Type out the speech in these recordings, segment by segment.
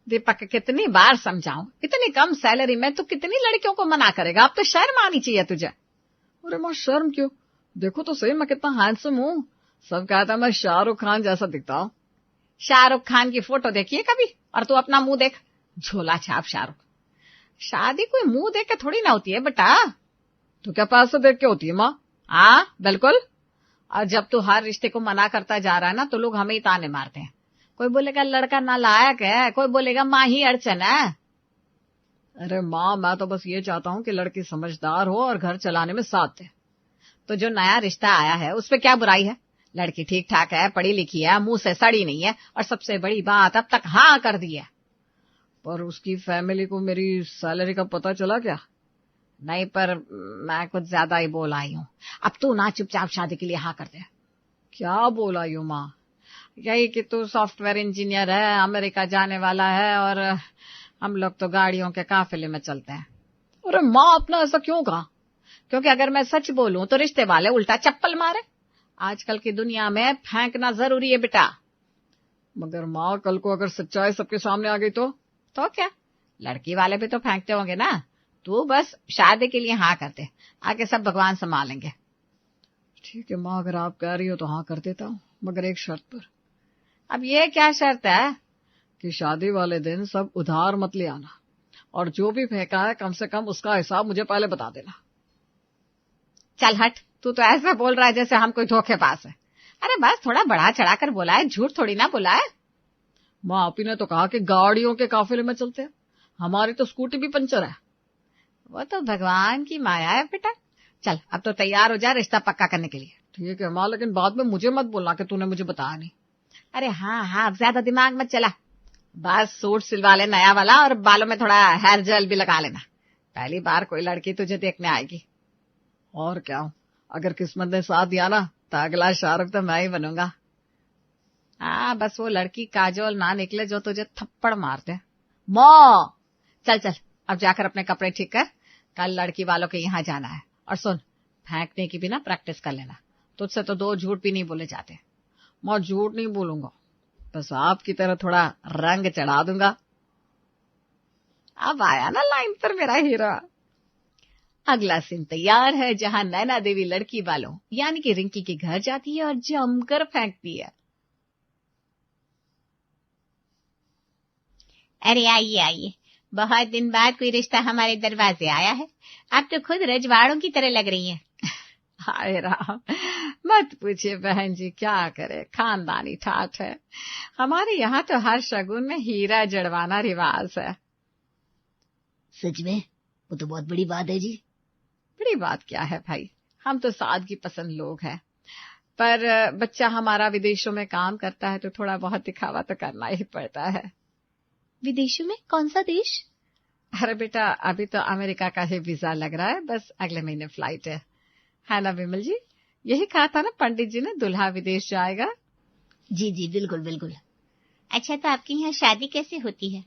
दीपक कितनी बार समझाऊं, इतनी कम सैलरी में तू कितनी लड़कियों को मना करेगा? अब तो शर्म आनी चाहिए तुझे। अरे माँ शर्म क्यों, देखो तो सही मैं कितना हैंडसम हूँ। सब कहता है मैं शाहरुख खान जैसा दिखता हूँ। शाहरुख खान की फोटो देखी है कभी? और तू अपना मुंह देख, झोला छाप शाहरुख। शादी कोई मुंह देख के थोड़ी ना होती है बेटा। तो क्या पैसे देख के होती है माँ? हाँ बिल्कुल। और जब तू हर रिश्ते को मना करता जा रहा है ना, तो लोग हमें ही ताने मारते हैं। कोई बोलेगा लड़का नालायक है, कोई बोलेगा माँ ही अड़चन है। अरे माँ मैं तो बस ये चाहता हूँ कि लड़की समझदार हो और घर चलाने में साथ दे। तो जो नया रिश्ता आया है उसपे क्या बुराई है? लड़की ठीक ठाक है, पढ़ी लिखी है, मुंह से सड़ी नहीं है, और सबसे बड़ी बात अब तक हाँ कर दी है। पर उसकी फैमिली को मेरी सैलरी का पता चला क्या? नहीं, पर मैं कुछ ज्यादा ही बोल आई हूँ। अब तू ना चुपचाप शादी के लिए हाँ कर दे। क्या बोल आई हूँ माँ? यही कि तू सॉफ्टवेयर इंजीनियर है, अमेरिका जाने वाला है, और हम लोग तो गाड़ियों के काफिले में चलते हैं। अरे माँ अपना ऐसा क्यों कहा? क्योंकि अगर मैं सच बोलूं तो रिश्ते वाले उल्टा चप्पल मारे। आजकल की दुनिया में फेंकना जरूरी है बेटा। मगर माँ कल को अगर सच्चाई सबके सामने आ गई तो क्या, लड़की वाले भी तो फेंकते होंगे ना। तू बस शादी के लिए हाँ कर दे, आगे सब भगवान संभालेंगे। ठीक है माँ, अगर आप कह रही हो तो हाँ कर देता हूँ, मगर एक शर्त पर। अब ये क्या शर्त है? कि शादी वाले दिन सब उधार मत ले आना, और जो भी फेंका है कम से कम उसका हिसाब मुझे पहले बता देना। चल हट, तू तो ऐसा बोल रहा है जैसे हम कोई धोखेबाज है। अरे बस थोड़ा बढ़ा चढ़ा कर बोला है, झूठ थोड़ी ना बोला है। माँ आप ही ने तो कहा कि गाड़ियों के काफिले में चलते हैं, हमारी तो स्कूटी भी पंचर है। वो तो भगवान की माया है बेटा। चल अब तो तैयार हो जा रिश्ता पक्का करने के लिए। ठीक है माँ, लेकिन बाद में मुझे मत बोलना कि तूने मुझे बताया नहीं। अरे हाँ हाँ, अब ज्यादा दिमाग मत चला। बस सूट सिलवा ले नया वाला, और बालों में थोड़ा हेयर जेल भी लगा लेना। पहली बार कोई लड़की तुझे देखने आएगी। और क्या, अगर किस्मत ने साथ दिया ना तो अगला शाहरुख तो मैं ही बनूंगा। हाँ, बस वो लड़की काजोल ना निकले जो तुझे थप्पड़ मार दे। मौ चल चल, अब जाकर अपने कपड़े ठीक कर, कल लड़की वालों के यहाँ जाना है। और सुन, फेंकने की भी ना प्रैक्टिस कर लेना, तुझसे तो दो झूठ भी नहीं बोले जाते। मैं झूठ नहीं बोलूंगा, बस आपकी तरह थोड़ा रंग चढ़ा दूंगा। अब आया ना लाइन पर मेरा हीरो। अगला सीन तैयार है, जहां नैना देवी लड़की वालों यानी कि रिंकी के घर जाती है और जमकर फेंकती है। अरे आइए आइए, बहुत दिन बाद कोई रिश्ता हमारे दरवाजे आया है। आप तो खुद रजवाड़ों की तरह लग रही हैं। हाय राम, मत पूछिए बहन जी, क्या करे, खानदानी ठाठ है। हमारे यहाँ तो हर शगुन में हीरा जड़वाना रिवाज है। सच में? वो तो बहुत बड़ी बात है जी। बड़ी बात क्या है भाई, हम तो सादगी पसंद लोग हैं। पर बच्चा हमारा विदेशों में काम करता है तो थोड़ा बहुत दिखावा तो करना ही पड़ता है। विदेशों में? कौन सा देश? अरे बेटा, अभी तो अमेरिका का ही वीजा लग रहा है, बस अगले महीने फ्लाइट है ना विमल जी? यही कहा था ना पंडित जी ने, दूल्हा विदेश जाएगा। जी जी बिल्कुल बिल्कुल। अच्छा, तो आपके यहाँ शादी कैसे होती है?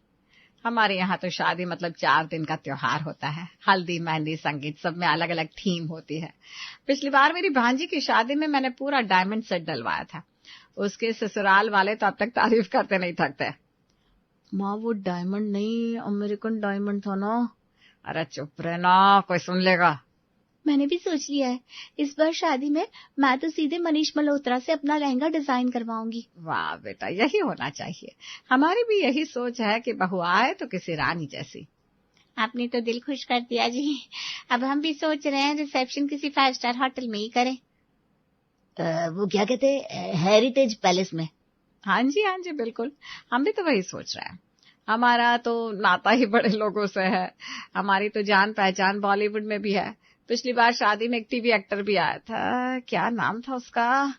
हमारे यहाँ तो शादी मतलब 4 दिन का त्योहार होता है। हल्दी मेहंदी संगीत सब में अलग अलग थीम होती है। पिछली बार मेरी भांजी की शादी में मैंने पूरा डायमंड सेट डलवाया था। उसके ससुराल वाले तो अब तक तारीफ करते नहीं थकते। माँ वो डायमंड नहीं, अमेरिकन डायमंड था ना। अरे चुप रहना, कोई सुन लेगा। मैंने भी सोच लिया है, इस बार शादी में मैं तो सीधे मनीष मल्होत्रा से अपना लहंगा डिजाइन करवाऊंगी। वाह बेटा, यही होना चाहिए। हमारी भी यही सोच है कि बहू आए तो किसी रानी जैसी। आपने तो दिल खुश कर दिया जी। अब हम भी सोच रहे हैं रिसेप्शन किसी 5 स्टार होटल में ही करें। वो क्या कहते हैं, हेरिटेज पैलेस में। हाँ जी बिल्कुल, हम भी तो वही सोच रहे हैं। हमारा तो नाता ही बड़े लोगों से है, हमारी तो जान पहचान बॉलीवुड में भी है। पिछली बार शादी में एक टीवी एक्टर भी आया था, क्या नाम था उसका?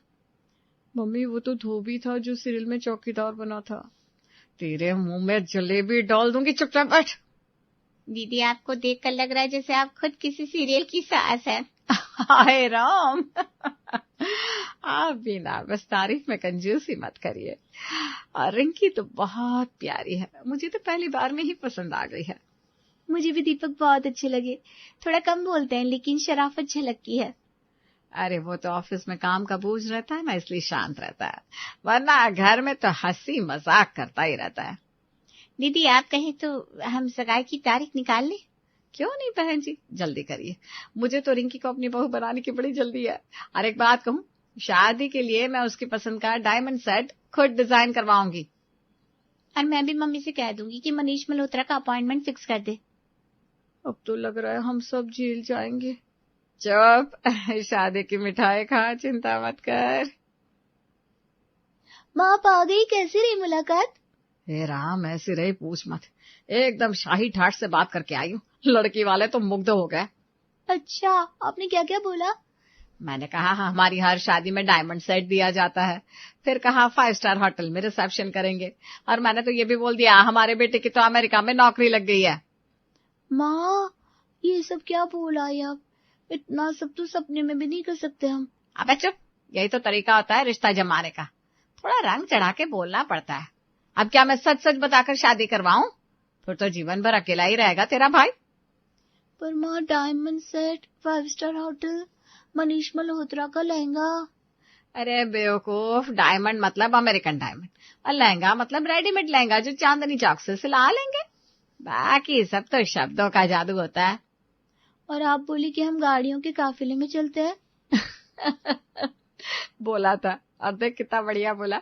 मम्मी वो तो धोबी था जो सीरियल में चौकीदार बना था। तेरे मुंह में जलेबी डाल दूंगी, चुपचाप बैठ। दीदी आपको देखकर लग रहा है जैसे आप खुद किसी सीरियल की सास हैं। हाय राम। आप भी ना बस तारीफ में कंजूसी मत करिए। और रिंकी तो बहुत प्यारी है, मुझे तो पहली बार में ही पसंद आ गई है। मुझे भी दीपक बहुत अच्छे लगे, थोड़ा कम बोलते हैं लेकिन शराफत झलकती है। अरे वो तो ऑफिस में काम का बोझ रहता है ना, इसलिए शांत रहता है, वरना घर में तो हंसी मजाक करता ही रहता है। दीदी आप कहें तो हम सगाई की तारीख निकाल लें? क्यों नहीं बहन जी, जल्दी करिए। मुझे तो रिंकी को अपनी बहू बनाने की बड़ी जल्दी है। और एक बात कहूँ, शादी के लिए मैं उसकी पसंद का डायमंड सेट खुद डिजाइन करवाऊंगी। और मैं भी मम्मी से कह दूंगी कि मनीष मल्होत्रा का अपॉइंटमेंट फिक्स कर दे। अब तो लग रहा है हम सब झेल जाएंगे। चुप, शादी की मिठाई खा, चिंता मत कर। माँ आप आ गई, कैसी रही मुलाकात? हे राम, ऐसी रही पूछ मत, एकदम शाही ठाट से बात करके आई हूँ। लड़की वाले तो मुग्ध हो गए। अच्छा, आपने क्या क्या बोला? मैंने कहा हमारी हर शादी में डायमंड सेट दिया जाता है। फिर कहा 5 स्टार होटल में रिसेप्शन करेंगे। और मैंने तो ये भी बोल दिया हमारे बेटे की तो अमेरिका में नौकरी लग गई है। माँ ये सब क्या बोला आप? इतना सब तो सपने में भी नहीं कर सकते हम। अबे चुप, यही तो तरीका होता है रिश्ता जमाने का, थोड़ा रंग चढ़ा के बोलना पड़ता है। अब क्या मैं सच सच बताकर शादी करवाऊं? फिर तो जीवन भर अकेला ही रहेगा तेरा भाई। पर माँ diamond set, 5 star hotel, Manish Malhotra का लहंगा। अरे बेवकूफ, डायमंड मतलब अमेरिकन डायमंड और लहंगा मतलब रेडीमेड लहंगा जो चांदनी चौक से सिला लेंगे। बाकी सब तो शब्दों का जादू होता है। और आप बोली कि हम गाड़ियों के काफिले में चलते हैं। बोला था, और देख कितना बढ़िया बोला।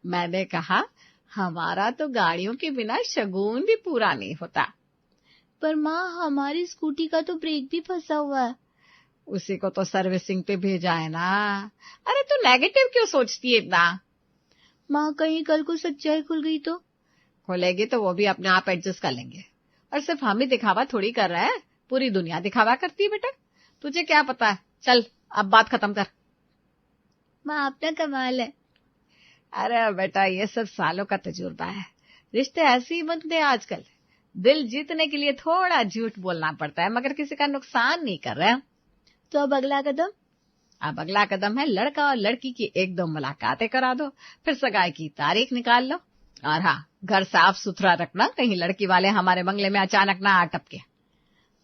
मैंने कहा हमारा तो गाड़ियों के बिना शगुन भी पूरा नहीं होता। पर माँ हमारी स्कूटी का तो ब्रेक भी फंसा हुआ है। उसी को तो सर्विसिंग पे भेजा है ना। अरे तू नेगेटिव क्यों सोचती है इतना? माँ कहीं कल को सच्चाई खुल गई तो? खोलेगी तो वो भी अपने आप एडजस्ट कर लेंगे। और सिर्फ हम ही दिखावा थोड़ी कर रहे हैं, पूरी दुनिया दिखावा करती है बेटा। तुझे क्या पता है, चल अब बात खत्म कर। माँ अपना कमाल है। अरे बेटा ये सब सालों का तजुर्बा है, रिश्ते ऐसे ही बनते हैं आजकल। दिल जीतने के लिए थोड़ा झूठ बोलना पड़ता है, मगर किसी का नुकसान नहीं कर रहे हैं। तो अब अगला कदम? अब अगला कदम है लड़का और लड़की की 1-2 मुलाकातें करा दो, फिर सगाई की तारीख निकाल लो। और हाँ, घर साफ सुथरा रखना, कहीं लड़की वाले हमारे बंगले में अचानक ना आ टपके।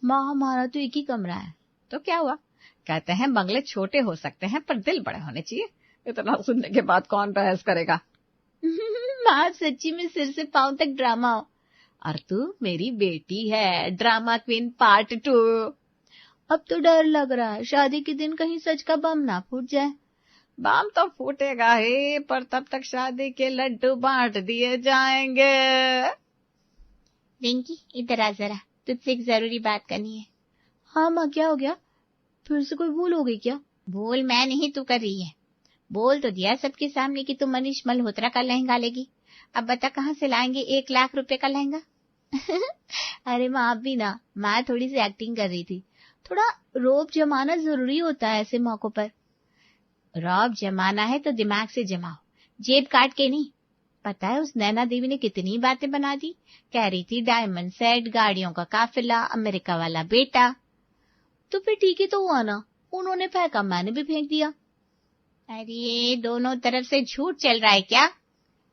माँ हमारा तो एक ही कमरा है। तो क्या हुआ, कहते हैं बंगले छोटे हो सकते हैं पर दिल बड़े होने चाहिए। इतना सुनने के बाद कौन बहस करेगा। माँ सच्ची में सिर से पांव तक ड्रामा हो। और तू मेरी बेटी है, ड्रामा क्वीन पार्ट 2। अब तो डर लग रहा है शादी के दिन कहीं सच का बम ना फूट जाए। बम तो फूटेगा ही, पर तब तक शादी के लड्डू बांट दिए जाएंगे। रिंकी इधर आ जरा, तुझसे एक जरूरी बात करनी है। हाँ माँ क्या हो गया? फिर से कोई भूल हो गई क्या? भूल मैं नहीं तू कर रही है। बोल तो दिया सबके सामने कि तू मनीष मल्होत्रा का लहंगा लेगी। अब बता कहाँ से लाएंगे 1 लाख रुपए का लहंगा? अरे माँ आप भी ना, मैं थोड़ी सी एक्टिंग कर रही थी। थोड़ा रौब जमाना जरूरी होता है ऐसे मौकों पर। रौब जमाना है तो दिमाग से जमाओ, जेब काट के नहीं। पता है उस नैना देवी ने कितनी बातें बना दी। कह रही थी डायमंड सेट, गाड़ियों का काफिला, अमेरिका वाला बेटा। तो फिर ठीक ही तो हुआ ना, उन्होंने फेंका मैंने भी फेंक दिया। अरे दोनों तरफ से झूठ चल रहा है क्या?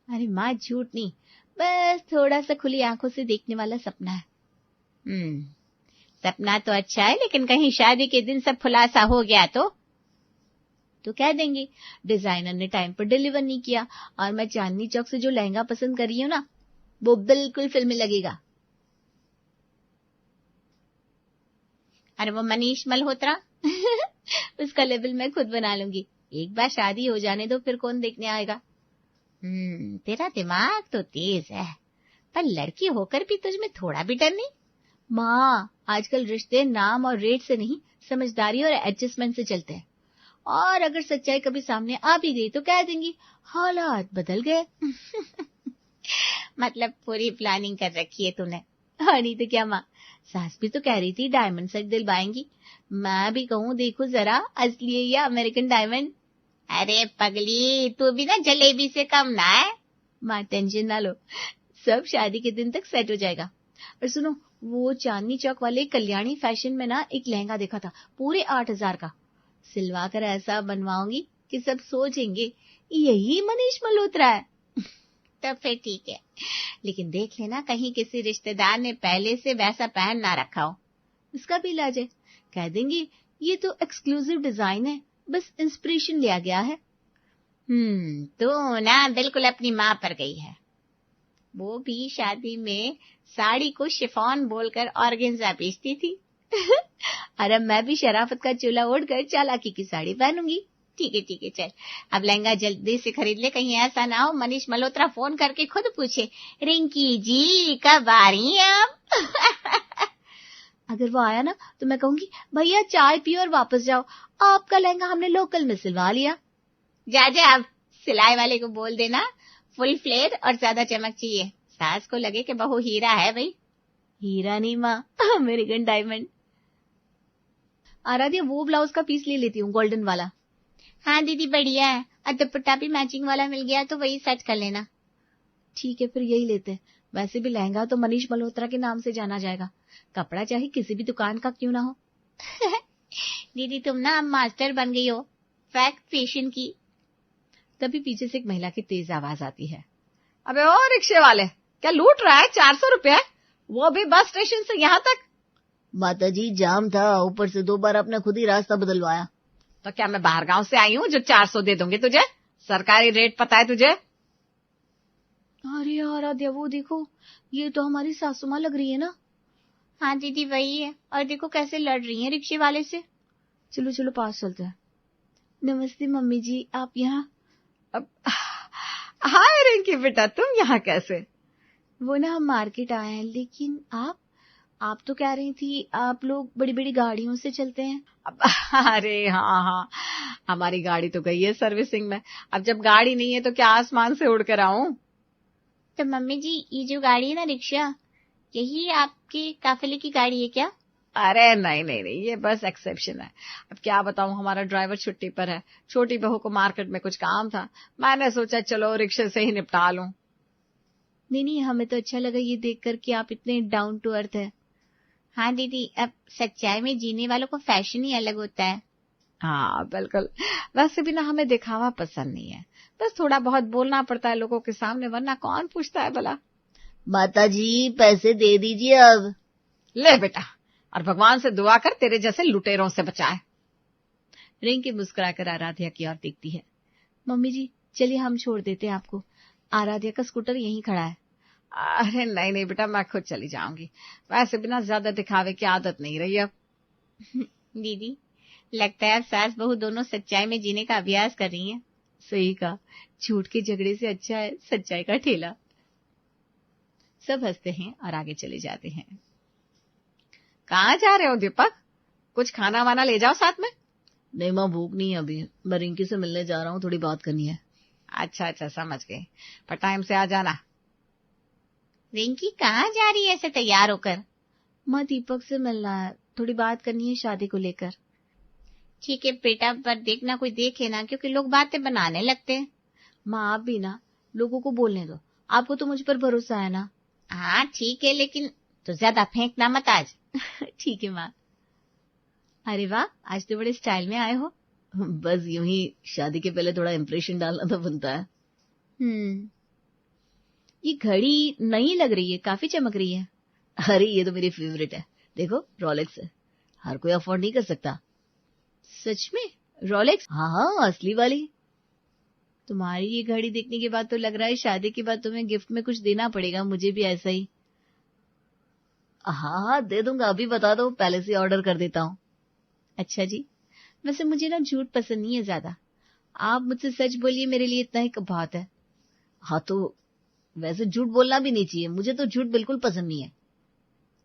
अरे माँ झूठ नहीं, बस थोड़ा सा खुली आंखों से देखने वाला सपना है। सपना तो अच्छा है, लेकिन कहीं शादी के दिन सब खुलासा हो गया तो कह देंगे डिजाइनर ने टाइम पर डिलीवर नहीं किया, और मैं चांदनी चौक से जो लहंगा पसंद कर रही हूँ ना, वो बिल्कुल फिल्मी लगेगा। अरे वो मनीष मल्होत्रा उसका लेबल मैं खुद बना लूंगी। एक बार शादी हो जाने दो, फिर कौन देखने आएगा। तेरा दिमाग तो तेज है, पर लड़की होकर भी तुझ में थोड़ा भी डर नहीं? माँ आजकल रिश्ते नाम और रेट से नहीं, समझदारी और एडजस्टमेंट से चलते हैं। और अगर सच्चाई कभी सामने आ भी गई तो कह देंगी हालात बदल गए। मतलब पूरी प्लानिंग कर रखी है तूने। और नहीं तो क्या माँ, सास भी तो कह रही थी डायमंड सेट दिलवाएंगी। मैं भी कहूँ देखो जरा असली है या अमेरिकन डायमंड। अरे पगली तू भी ना जलेबी से कम ना है। माँ टेंशन ना लो, सब शादी के दिन तक सेट हो जाएगा। और सुनो, वो चांदनी चौक वाले कल्याणी फैशन में ना एक लहंगा देखा था, पूरे 8,000 का। सिलवा कर ऐसा बनवाऊंगी कि सब सोचेंगे यही मनीष मल्होत्रा है। तब फिर ठीक है, लेकिन देख लेना कहीं किसी रिश्तेदार ने पहले से वैसा पहन ना रखा हो। उसका भी इलाज है, कह देंगे ये तो एक्सक्लूसिव डिजाइन है, बस इंस्पिरेशन लिया गया है। तो ना बिल्कुल अपनी माँ पर गई है। वो भी शादी में साड़ी को शिफॉन बोलकर ऑर्गेन्जा बेचती थी। और अब मैं भी शराफत का चूल्हा ओढ़कर चालाकी की साड़ी पहनूंगी। ठीक है चल, अब लहंगा जल्दी से खरीद ले, कहीं ऐसा ना हो मनीष मल्होत्रा फोन करके खुद पूछे, रिंकी जी कब आ रही हैं आप? अगर वो आया ना तो मैं कहूंगी, भैया चाय पियो और वापस जाओ, आपका लहंगा हमने लोकल में सिलवा लिया। जा अब सिलाई वाले को बोल देना फुल फ्लेयर और ज्यादा चमक चाहिए, सास को लगे कि बहू हीरा है भाई। हीरा नहीं माँ, अमेरिकन डायमंड। आराध्या वो ब्लाउज का पीस ले लेती हूँ, गोल्डन वाला। हाँ दीदी बढ़िया है, और दुपट्टा भी मैचिंग वाला मिल गया तो वही सेट कर लेना। ठीक है फिर यही लेते हैं, वैसे भी लहंगा तो मनीष मल्होत्रा के नाम से जाना जाएगा, कपड़ा चाहे किसी भी दुकान का क्यों ना हो। दीदी तुम ना अब मास्टर बन गई हो फैक्ट फैशन की। तभी पीछे से एक महिला की तेज आवाज आती है, अबे ओ रिक्शे वाले, क्या लूट रहा है? 400 रुपए, वो भी बस स्टेशन से यहाँ तक। माताजी जाम था, ऊपर से 2 बार आपने खुद ही रास्ता बदलवाया। तो क्या मैं बाहर गांव से आई हूँ जो 400 दे दूंगी तुझे? सरकारी रेट पता है तुझे? अरे आराध्या वो देखो, ये तो हमारी सासू माँ लग रही है ना। हाँ दीदी वही है, और देखो कैसे लड़ रही है रिक्शे वाले से। चलो चलो पास चलते हैं। नमस्ते मम्मी जी, आप यहाँ? हाय रिंकी बेटा, तुम यहाँ कैसे? वो ना हम मार्केट आए हैं, लेकिन आप तो कह रही थी आप लोग बड़ी बड़ी गाड़ियों से चलते हैं। अरे हाँ, हमारी गाड़ी तो गई है सर्विसिंग में, अब जब गाड़ी नहीं है तो क्या आसमान से उड़ कर आऊं? तो मम्मी जी ये जो गाड़ी है ना रिक्शा, यही आपके काफिले की गाड़ी है क्या? अरे नहीं, ये बस एक्सेप्शन है। अब क्या बताऊं, हमारा ड्राइवर छुट्टी पर है, छोटी बहू को मार्केट में कुछ काम था, मैंने सोचा चलो रिक्शे से ही निपटा लूं। नहीं हमें तो अच्छा लगा ये देखकर कि आप इतने डाउन टू अर्थ है। हाँ दीदी, अब सच्चाई में जीने वालों को फैशन ही अलग होता है। हाँ बिल्कुल, वैसे भी ना हमें दिखावा पसंद नहीं है, बस थोड़ा बहुत बोलना पड़ता है लोगों के सामने, वरना कौन पूछता है भला। माताजी पैसे दे दीजिए अब। ले बेटा, और भगवान से दुआ कर तेरे जैसे लुटेरों से बचाए। रिंकी मुस्कुराकर आराध्या की ओर देखती है। मम्मी जी चलिए हम छोड़ देते हैं आपको, आराध्या का स्कूटर यहीं खड़ा है। अरे नहीं बेटा, मैं खुद चली जाऊंगी, वैसे भी ना ज्यादा दिखावे की आदत नहीं रही अब। दीदी लगता है अब सास बहू दोनों सच्चाई में जीने का अभ्यास कर रही हैं। सही कहा, झूठ के झगड़े से अच्छा है सच्चाई का ठेला। सब हंसते हैं और आगे चले जाते हैं। कहाँ जा रहे हो दीपक? कुछ खाना वाना ले जाओ साथ में। नहीं माँ भूख नहीं है अभी, मैं रिंकी से मिलने जा रहा हूँ, थोड़ी बात करनी है। अच्छा समझ गई, पर टाइम से आ जाना। रिंकी कहाँ जा रही है ऐसे तैयार होकर? माँ दीपक से मिलना है, थोड़ी बात करनी है शादी को लेकर। ठीक है बेटा, पर देखना कोई देखे ना, क्योंकि लोग बातें बनाने लगते हैं। माँ आप भी ना लोगों को बोलने दो, आपको तो मुझ पर भरोसा है ना। हाँ ठीक है, लेकिन तो ज्यादा फेंकना मत आज। ठीक है माँ। अरे वाह, आज तो बड़े स्टाइल में आए हो। बस यूं ही शादी के पहले थोड़ा इम्प्रेशन डालना तो बनता है। ये घड़ी नई लग रही है, काफी चमक रही है। अरे ये तो मेरी फेवरेट है, देखो रॉलेक्स है, हर कोई अफोर्ड नहीं कर सकता। सच में रॉलेक्स? हाँ असली वाली। तुम्हारी ये घड़ी देखने के बाद तो लग रहा है शादी के बाद तुम्हें गिफ्ट में कुछ देना पड़ेगा, मुझे भी ऐसा ही। हाँ दे दूंगा, अभी बता दो, पहले से ऑर्डर कर देता हूँ। अच्छा जी, वैसे मुझे ना झूठ पसंद नहीं है ज्यादा, आप मुझसे सच बोलिए, मेरे लिए इतना ही बहुत है। हाँ तो वैसे झूठ बोलना भी नहीं चाहिए, मुझे तो झूठ बिल्कुल पसंद नहीं है।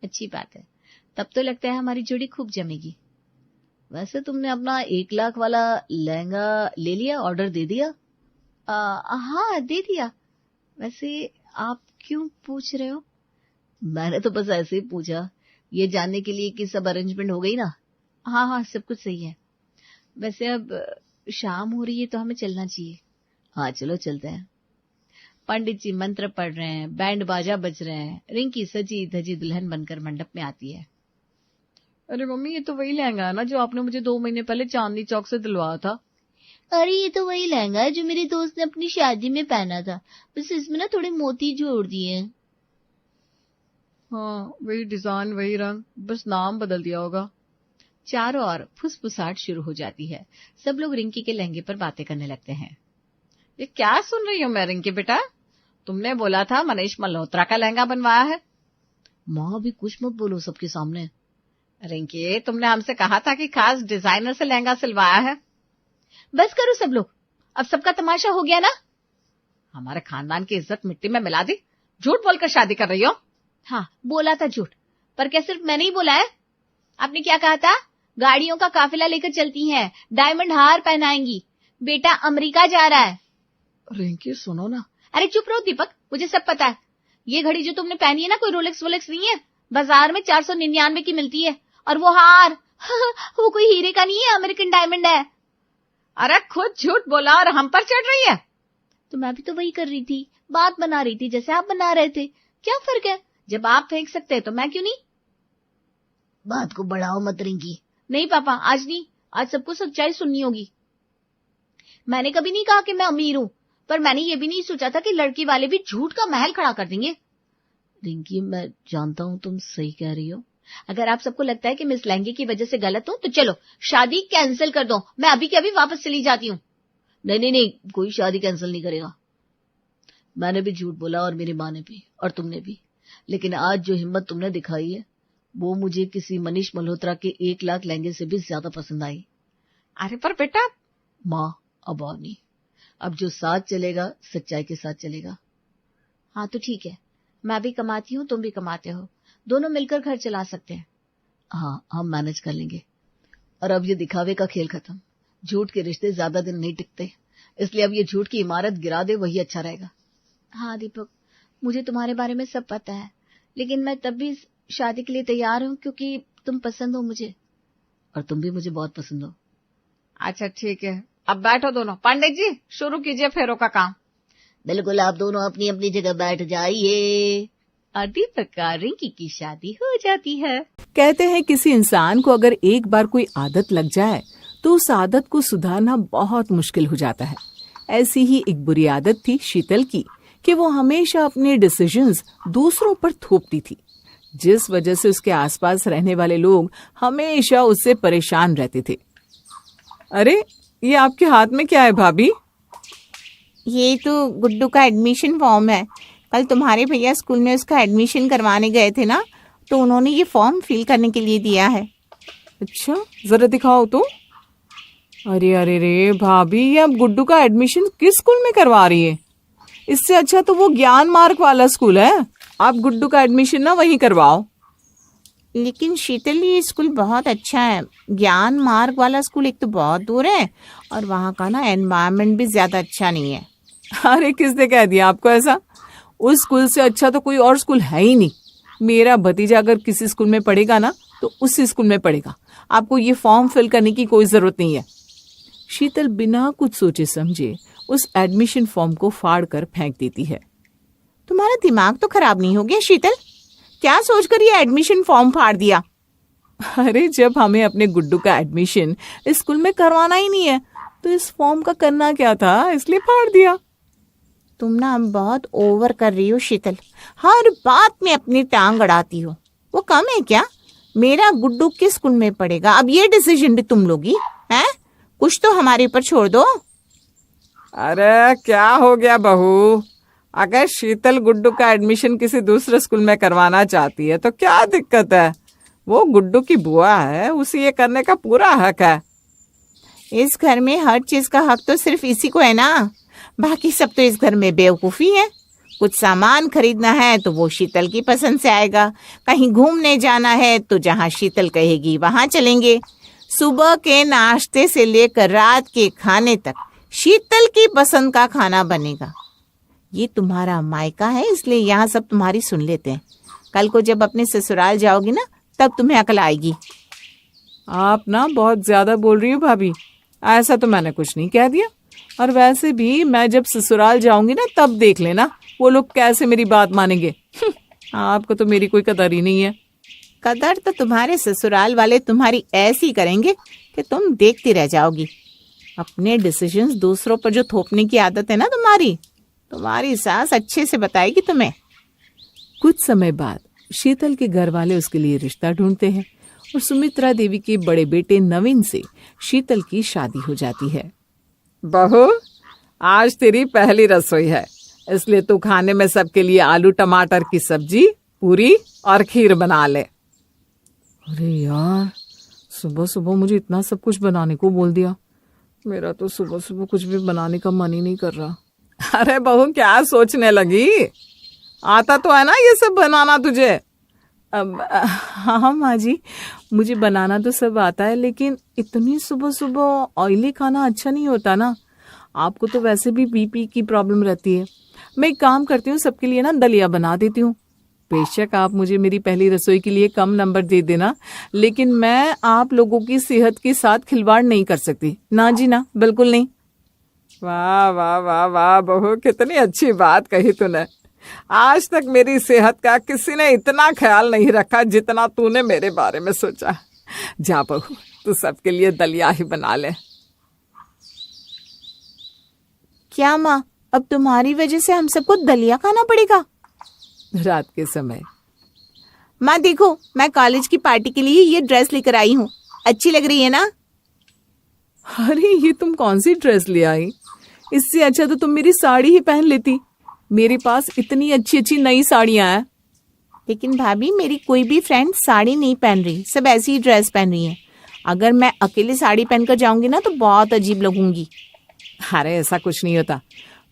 अच्छी बात है, तब तो लगता है हमारी जोड़ी खूब जमेगी। वैसे तुमने अपना 1 लाख वाला लहंगा ले लिया, ऑर्डर दे दिया? हाँ दे दिया। वैसे आप क्यों पूछ रहे हो? मैंने तो बस ऐसे ही पूछा, ये जानने के लिए कि सब अरेंजमेंट हो गई ना। हाँ सब कुछ सही है। वैसे अब शाम हो रही है तो हमें चलना चाहिए। हाँ चलो चलते हैं। पंडित जी मंत्र पढ़ रहे हैं, बैंड बाजा बज रहे हैं, रिंकी सजी धजी दुल्हन बनकर मंडप में आती है। अरे मम्मी ये तो वही लहंगा है ना जो आपने मुझे 2 महीने पहले चांदनी चौक से दिलवाया था। अरे ये तो वही लहंगा है जो मेरे दोस्त ने अपनी शादी में पहना था, बस इसमें ना थोड़े मोती जोड़ दिए। हाँ वही डिजाइन वही रंग, बस नाम बदल दिया होगा। चारों ओर फुसफुसाहट शुरू हो जाती है, सब लोग रिंकी के लहंगे पर बातें करने लगते हैं। ये क्या सुन रही हूँ मैं रिंकी बेटा? तुमने बोला था मनीष मल्होत्रा का लहंगा बनवाया है। माँ भी कुछ मत बोलो सबके सामने। रिंकी, तुमने हमसे कहा था कि खास डिजाइनर से लहंगा सिलवाया है। बस करो सब लोग, अब सबका तमाशा हो गया ना। हमारे खानदान की इज्जत मिट्टी में मिला दी। झूठ बोलकर शादी कर रही हो। हाँ, बोला था झूठ, पर क्या सिर्फ मैंने ही बोला है? आपने क्या कहा था? गाड़ियों का काफिला लेकर चलती हैं, डायमंड हार पहनाएंगी, बेटा अमेरिका जा रहा है। रिंकी सुनो ना। अरे चुप रहो दीपक, मुझे सब पता है। ये घड़ी जो तुमने पहनी है ना, कोई रोलेक्स वोलेक्स नहीं है, बाजार में 499 की मिलती है। और वो हार वो कोई हीरे का नहीं है, अमेरिकन डायमंड है। अरे खुद झूठ बोला और हम पर चढ़ रही है। तो मैं भी तो वही कर रही थी, बात बना रही थी जैसे आप बना रहे थे। क्या फर्क है? जब आप फेंक सकते हैं तो मैं क्यों नहीं? बात को बढ़ाओ मत रिंकी। नहीं पापा, आज नहीं, आज सबको सच्चाई सुननी होगी। मैंने कभी नहीं कहा कि मैं अमीर हूं, पर मैंने ये भी नहीं सोचा था कि लड़की वाले भी झूठ का महल खड़ा कर देंगे। रिंकी, मैं जानता हूँ तुम सही कह रही हो। अगर आप सबको लगता है कि मैं इस लहंगे की वजह से गलत हूं तो चलो शादी कैंसिल कर दो, मैं अभी के अभी वापस चली जाती हूँ। नहीं, कोई शादी कैंसिल नहीं करेगा। मैंने भी झूठ बोला और मेरी माँ ने भी और तुमने भी, लेकिन आज जो हिम्मत तुमने दिखाई है वो मुझे किसी मनीष मल्होत्रा के 1 लाख लहंगे से भी ज्यादा पसंद आई। अरे पर बेटा। माँ, अब और नहीं, अब जो साथ चलेगा सच्चाई के साथ चलेगा। हाँ तो ठीक है, मैं भी कमाती हूँ, तुम भी कमाते हो, दोनों मिलकर घर चला सकते हैं। हाँ, हम मैनेज कर लेंगे। और अब ये दिखावे का खेल खत्म। झूठ के रिश्ते ज्यादा दिन नहीं टिकते, इसलिए अब ये झूठ की इमारत गिरा दे, वही अच्छा रहेगा। हाँ दीपक, मुझे तुम्हारे बारे में सब पता है, लेकिन मैं तब भी शादी के लिए तैयार हूँ क्योंकि तुम पसंद हो मुझे। और तुम भी मुझे बहुत पसंद हो। अच्छा ठीक है, अब बैठो दोनों। पंडित जी, शुरू कीजिए फेरों का काम। बिल्कुल, आप दोनों अपनी अपनी जगह बैठ जाइए। और दीपक का रिंकी की शादी हो जाती है। कहते हैं किसी इंसान को अगर एक बार कोई आदत लग जाए तो उस आदत को सुधारना बहुत मुश्किल हो जाता है। ऐसी ही एक बुरी आदत थी शीतल की कि वो हमेशा अपने डिसीजंस दूसरों पर थोपती थी, जिस वजह से उसके आसपास रहने वाले लोग हमेशा उससे परेशान रहते थे। अरे, ये आपके हाथ में क्या है भाभी? ये तो गुड्डू का एडमिशन फॉर्म है। कल तुम्हारे भैया स्कूल में उसका एडमिशन करवाने गए थे ना, तो उन्होंने ये फॉर्म फिल करने के लिए दिया है। अच्छा, जरा दिखाओ तो। अरे अरे रे भाभी, ये अब गुड्डू का एडमिशन किस स्कूल में करवा रही है? इससे अच्छा तो वो ज्ञान मार्ग वाला स्कूल है, आप गुड्डू का एडमिशन ना वहीं करवाओ। लेकिन शीतल, ये स्कूल बहुत अच्छा है। ज्ञान मार्ग वाला स्कूल एक तो बहुत दूर है और वहाँ का ना एनवायरनमेंट भी ज्यादा अच्छा नहीं है। अरे किसने कह दिया आपको ऐसा? उस स्कूल से अच्छा तो कोई और स्कूल है ही नहीं। मेरा भतीजा अगर किसी स्कूल में पढ़ेगा ना तो उसी स्कूल में पढ़ेगा। आपको ये फॉर्म फिल करने की कोई जरूरत नहीं है। शीतल बिना कुछ सोचे समझे उस एडमिशन फॉर्म को फाड़ कर फेंक देती है। तुम्हारा दिमाग तो खराब नहीं हो गया शीतल? क्या सोचकर ये एडमिशन फॉर्म फाड़ दिया? अरे, जब हमें अपने गुड्डू का एडमिशन इस स्कूल में करवाना ही नहीं है तो इस फॉर्म का करना क्या था, इसलिए फाड़ दिया। तुम ना बहुत ओवर कर रही हो शीतल, हर बात में अपनी टांग अड़ाती हो। वो कम है क्या? मेरा गुड्डू किस स्कूल में पढ़ेगा, अब ये डिसीजन भी तुम लोगी हैं? कुछ तो हमारे ऊपर छोड़ दो। अरे क्या हो गया बहू, अगर शीतल गुड्डू का एडमिशन किसी दूसरे स्कूल में करवाना चाहती है तो क्या दिक्कत है? वो गुड्डू की बुआ है, उसे ये करने का पूरा हक है। इस घर में हर चीज का हक तो सिर्फ इसी को है ना, बाकी सब तो इस घर में बेवकूफी है। कुछ सामान खरीदना है तो वो शीतल की पसंद से आएगा, कहीं घूमने जाना है तो जहाँ शीतल कहेगी वहां चलेंगे। सुबह के नाश्ते से लेकर रात के खाने तक शीतल की पसंद का खाना बनेगा। ये तुम्हारा मायका है, इसलिए यहाँ सब तुम्हारी सुन लेते हैं। कल को जब अपने ससुराल जाओगी ना तब तुम्हें अकल आएगी। आप ना बहुत ज्यादा बोल रही हो भाभी, ऐसा तो मैंने कुछ नहीं कह दिया। और वैसे भी मैं जब ससुराल जाऊंगी ना तब देख लेना वो लोग कैसे मेरी बात मानेंगे। आपको तो मेरी कोई कदर ही नहीं है। कदर तो तुम्हारे ससुराल वाले तुम्हारी ऐसी करेंगे कि तुम देखती रह जाओगी। अपने डिसीजंस दूसरों पर जो थोपने की आदत है ना तुम्हारी सास अच्छे से बताएगी तुम्हें। कुछ समय बाद शीतल के घर वाले उसके लिए रिश्ता ढूंढते हैं और सुमित्रा देवी के बड़े बेटे नवीन से शीतल की शादी हो जाती है। बहू, आज तेरी पहली रसोई है, इसलिए तू खाने में सबके लिए आलू टमाटर की सब्जी, पूरी और खीर बना ले। अरे यार, सुबह सुबह मुझे इतना सब कुछ बनाने को बोल दिया। मेरा तो सुबह सुबह कुछ भी बनाने का मन ही नहीं कर रहा। अरे बहू, क्या सोचने लगी? आता तो है ना ये सब बनाना तुझे? हाँ माँ जी, मुझे बनाना तो सब आता है, लेकिन इतनी सुबह सुबह ऑयली खाना अच्छा नहीं होता ना। आपको तो वैसे भी बीपी की प्रॉब्लम रहती है। मैं एक काम करती हूँ, सबके लिए ना दलिया बना देती हूँ। बेशक आप मुझे मेरी पहली रसोई के लिए कम नंबर दे देना, लेकिन मैं आप लोगों की सेहत के साथ खिलवाड़ नहीं कर सकती। ना जी ना, बिल्कुल नहीं। वाह वाह वाह वाह बहू, कितनी अच्छी बात कही तूने। आज तक मेरी सेहत का किसी ने इतना ख्याल नहीं रखा जितना तूने मेरे बारे में सोचा। जा बहू, तू सबके लिए दलिया ही बना ले। क्या माँ, अब तुम्हारी वजह से हम सबको दलिया खाना पड़ेगा? रात के समय। माँ देखो, मैं कॉलेज की पार्टी के लिए ये ड्रेस लेकर आई हूँ। अच्छी लग रही है ना? अरे ये तुम कौन सी ड्रेस ले आई? इससे अच्छा तो तुम मेरी साड़ी ही पहन लेती। मेरे पास इतनी अच्छी अच्छी नई साड़ियां हैं। लेकिन भाभी, मेरी कोई भी फ्रेंड साड़ी नहीं पहन रही, सब ऐसी ही ड्रेस पहन रही है। अगर मैं अकेले साड़ी पहनकर जाऊंगी ना तो बहुत अजीब लगूंगी। अरे ऐसा कुछ नहीं होता।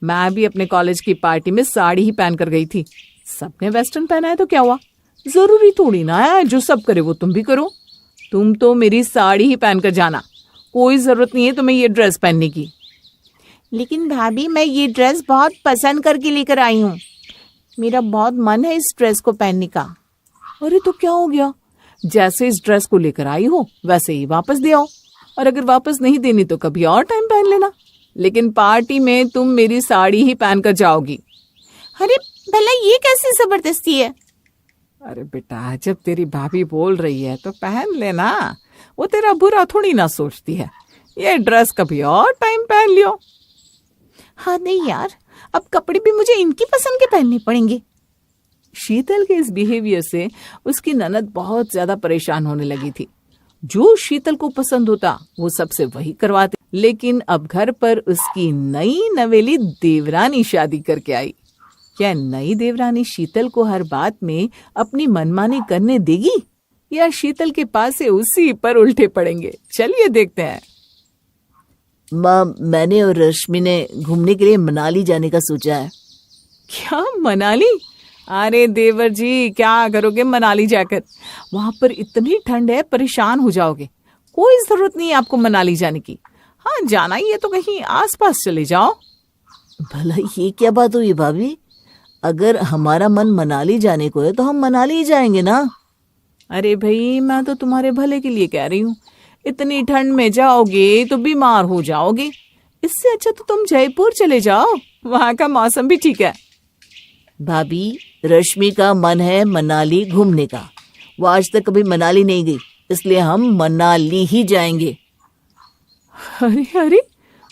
मैं भी अपने कॉलेज की पार्टी में साड़ी ही पहन कर गई थी। सबने वेस्टर्न पहना है तो क्या हुआ? जरूरी थोड़ी ना है जो सब करे वो तुम भी करो। तुम तो मेरी साड़ी ही पहनकर जाना, कोई जरूरत नहीं है तुम्हें ये ड्रेस पहनने की। लेकिन भाभी, मैं ये ड्रेस बहुत पसंद करके लेकर आई हूँ। मेरा बहुत मन है इस ड्रेस को पहनने का। अरे तो क्या हो गया? जैसे इस ड्रेस को लेकर आई हो वैसे ही वापस दे आओ, और अगर वापस नहीं देनी तो कभी और टाइम पहन लेना। लेकिन पार्टी में तुम मेरी साड़ी ही पहनकर जाओगी। अरे भला ये कैसी जबरदस्ती है? अरे बेटा, जब तेरी भाभी बोल रही है तो पहन लेना। वो तेरा बुरा थोड़ी ना सोचती है। ये ड्रेस कभी और टाइम पहन लियो। हाँ नहीं यार, अब कपड़े भी मुझे इनकी पसंद के पहनने पड़ेंगे। शीतल के इस बिहेवियर से उसकी ननद बहुत ज्यादा परेशान होने लगी थी। जो शीतल को पसंद होता वो सबसे वही करवाते। लेकिन अब घर पर उसकी नई नवेली देवरानी शादी करके आई। क्या नई देवरानी शीतल को हर बात में अपनी मनमानी करने देगी, या शीतल के पास से उसी पर उल्टे पड़ेंगे? चलिए देखते हैं। माँ, मैंने और रश्मि ने घूमने के लिए मनाली जाने का सोचा है। क्या मनाली? अरे देवर जी, क्या करोगे मनाली जाकर? वहां पर इतनी ठंड है, परेशान हो जाओगे। कोई जरूरत नहीं है आपको मनाली जाने की। हाँ, जाना ही है तो कहीं आसपास चले जाओ। भला ये क्या बात हुई भाभी? अगर हमारा मन मनाली जाने को है तो हम मनाली ही जाएंगे ना। अरे भाई, मैं तो तुम्हारे भले के लिए कह रही हूँ। इतनी ठंड में जाओगे तो बीमार हो जाओगे। इससे अच्छा तो तुम जयपुर चले जाओ, वहां का मौसम भी ठीक है। भाभी, रश्मि का मन है मनाली घूमने का। वो आज तक कभी मनाली नहीं गई, इसलिए हम मनाली ही जाएंगे। अरे अरे,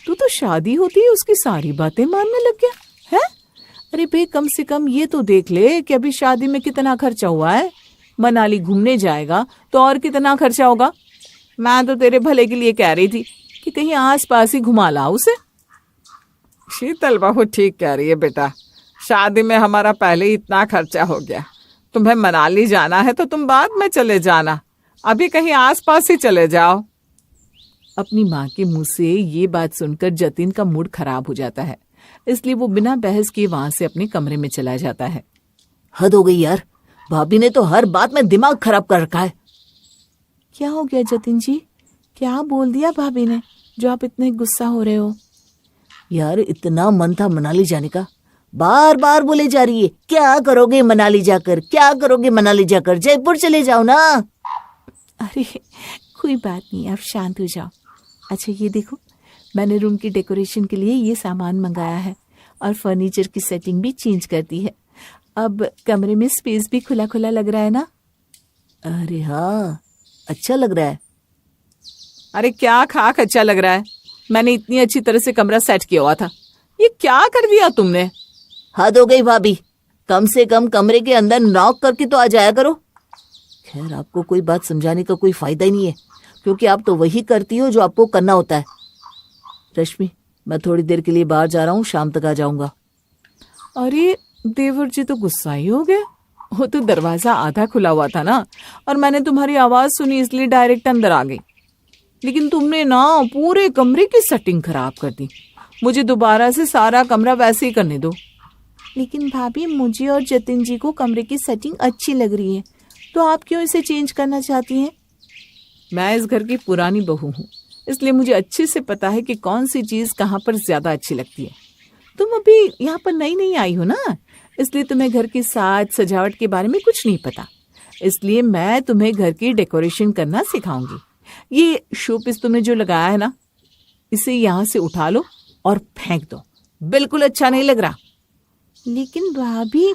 तू तो शादी होती है उसकी सारी बातें मानने लग गया है? अरे भाई, कम से कम ये तो देख ले कि अभी शादी में कितना खर्चा हुआ है। मनाली घूमने जाएगा तो और कितना खर्चा होगा। मैं तो तेरे भले के लिए कह रही थी कि कहीं आसपास ही घुमा ला उसे। शीतल बहुत ठीक कह रही है बेटा। शादी में हमारा पहले ही इतना खर्चा हो गया। तुम्हें मनाली जाना है तो तुम बाद में चले जाना, अभी कहीं आसपास ही चले जाओ। अपनी माँ के मुंह से ये बात सुनकर जतिन का मूड खराब हो जाता है, इसलिए वो बिना बहस किए वहां से अपने कमरे में चला जाता है। हद हो गई यार, भाभी ने तो हर बात में दिमाग खराब कर रखा है। क्या हो गया जतिन जी? क्या बोल दिया भाभी ने जो आप इतने गुस्सा हो रहे हो? यार, इतना मन था मनाली जाने का, बार बार बोले जा रही है क्या करोगे मनाली जाकर, क्या करोगे मनाली जाकर, जयपुर चले जाओ ना। अरे कोई बात नहीं, आप शांत हो जाओ। अच्छा ये देखो, मैंने रूम की डेकोरेशन के लिए ये सामान मंगाया है और फर्नीचर की सेटिंग भी चेंज कर दी है। अब कमरे में स्पेस भी खुला खुला लग रहा है ना? अरे हाँ, अच्छा लग रहा है। अरे क्या खाक अच्छा लग रहा है? मैंने इतनी अच्छी तरह से कमरा सेट किया हुआ था, ये क्या कर दिया तुमने? हद हो गई भाभी, कम से कम कमरे के अंदर नॉक करके तो आ जाया करो। खैर, आपको कोई बात समझाने का कोई फायदा ही नहीं है, क्योंकि आप तो वही करती हो जो आपको करना होता है। रश्मि, मैं थोड़ी देर के लिए बाहर जा रहा हूँ, शाम तक आ जाऊंगा। अरे देवर जी तो गुस्सा ही हो गए। वो तो दरवाजा आधा खुला हुआ था ना, और मैंने तुम्हारी आवाज सुनी इसलिए डायरेक्ट अंदर आ गई। लेकिन तुमने ना पूरे कमरे की सेटिंग खराब कर दी। मुझे दोबारा से सारा कमरा वैसे ही करने दो। लेकिन भाभी, मुझे और जतिन जी को कमरे की सेटिंग अच्छी लग रही है, तो आप क्यों इसे चेंज करना चाहती हैं? मैं इस घर की पुरानी बहू हूँ, इसलिए मुझे अच्छे से पता है कि कौन सी चीज कहाँ पर ज्यादा अच्छी लगती है। तुम अभी यहाँ पर नई नई आई हो ना, इसलिए तुम्हें घर की साज सजावट के बारे में कुछ नहीं पता। इसलिए मैं तुम्हें घर की डेकोरेशन करना सिखाऊंगी। ये शोपीस तुमने जो लगाया है ना, इसे यहाँ से उठा लो और फेंक दो। बिल्कुल अच्छा नहीं लग रहा। लेकिन भाभी,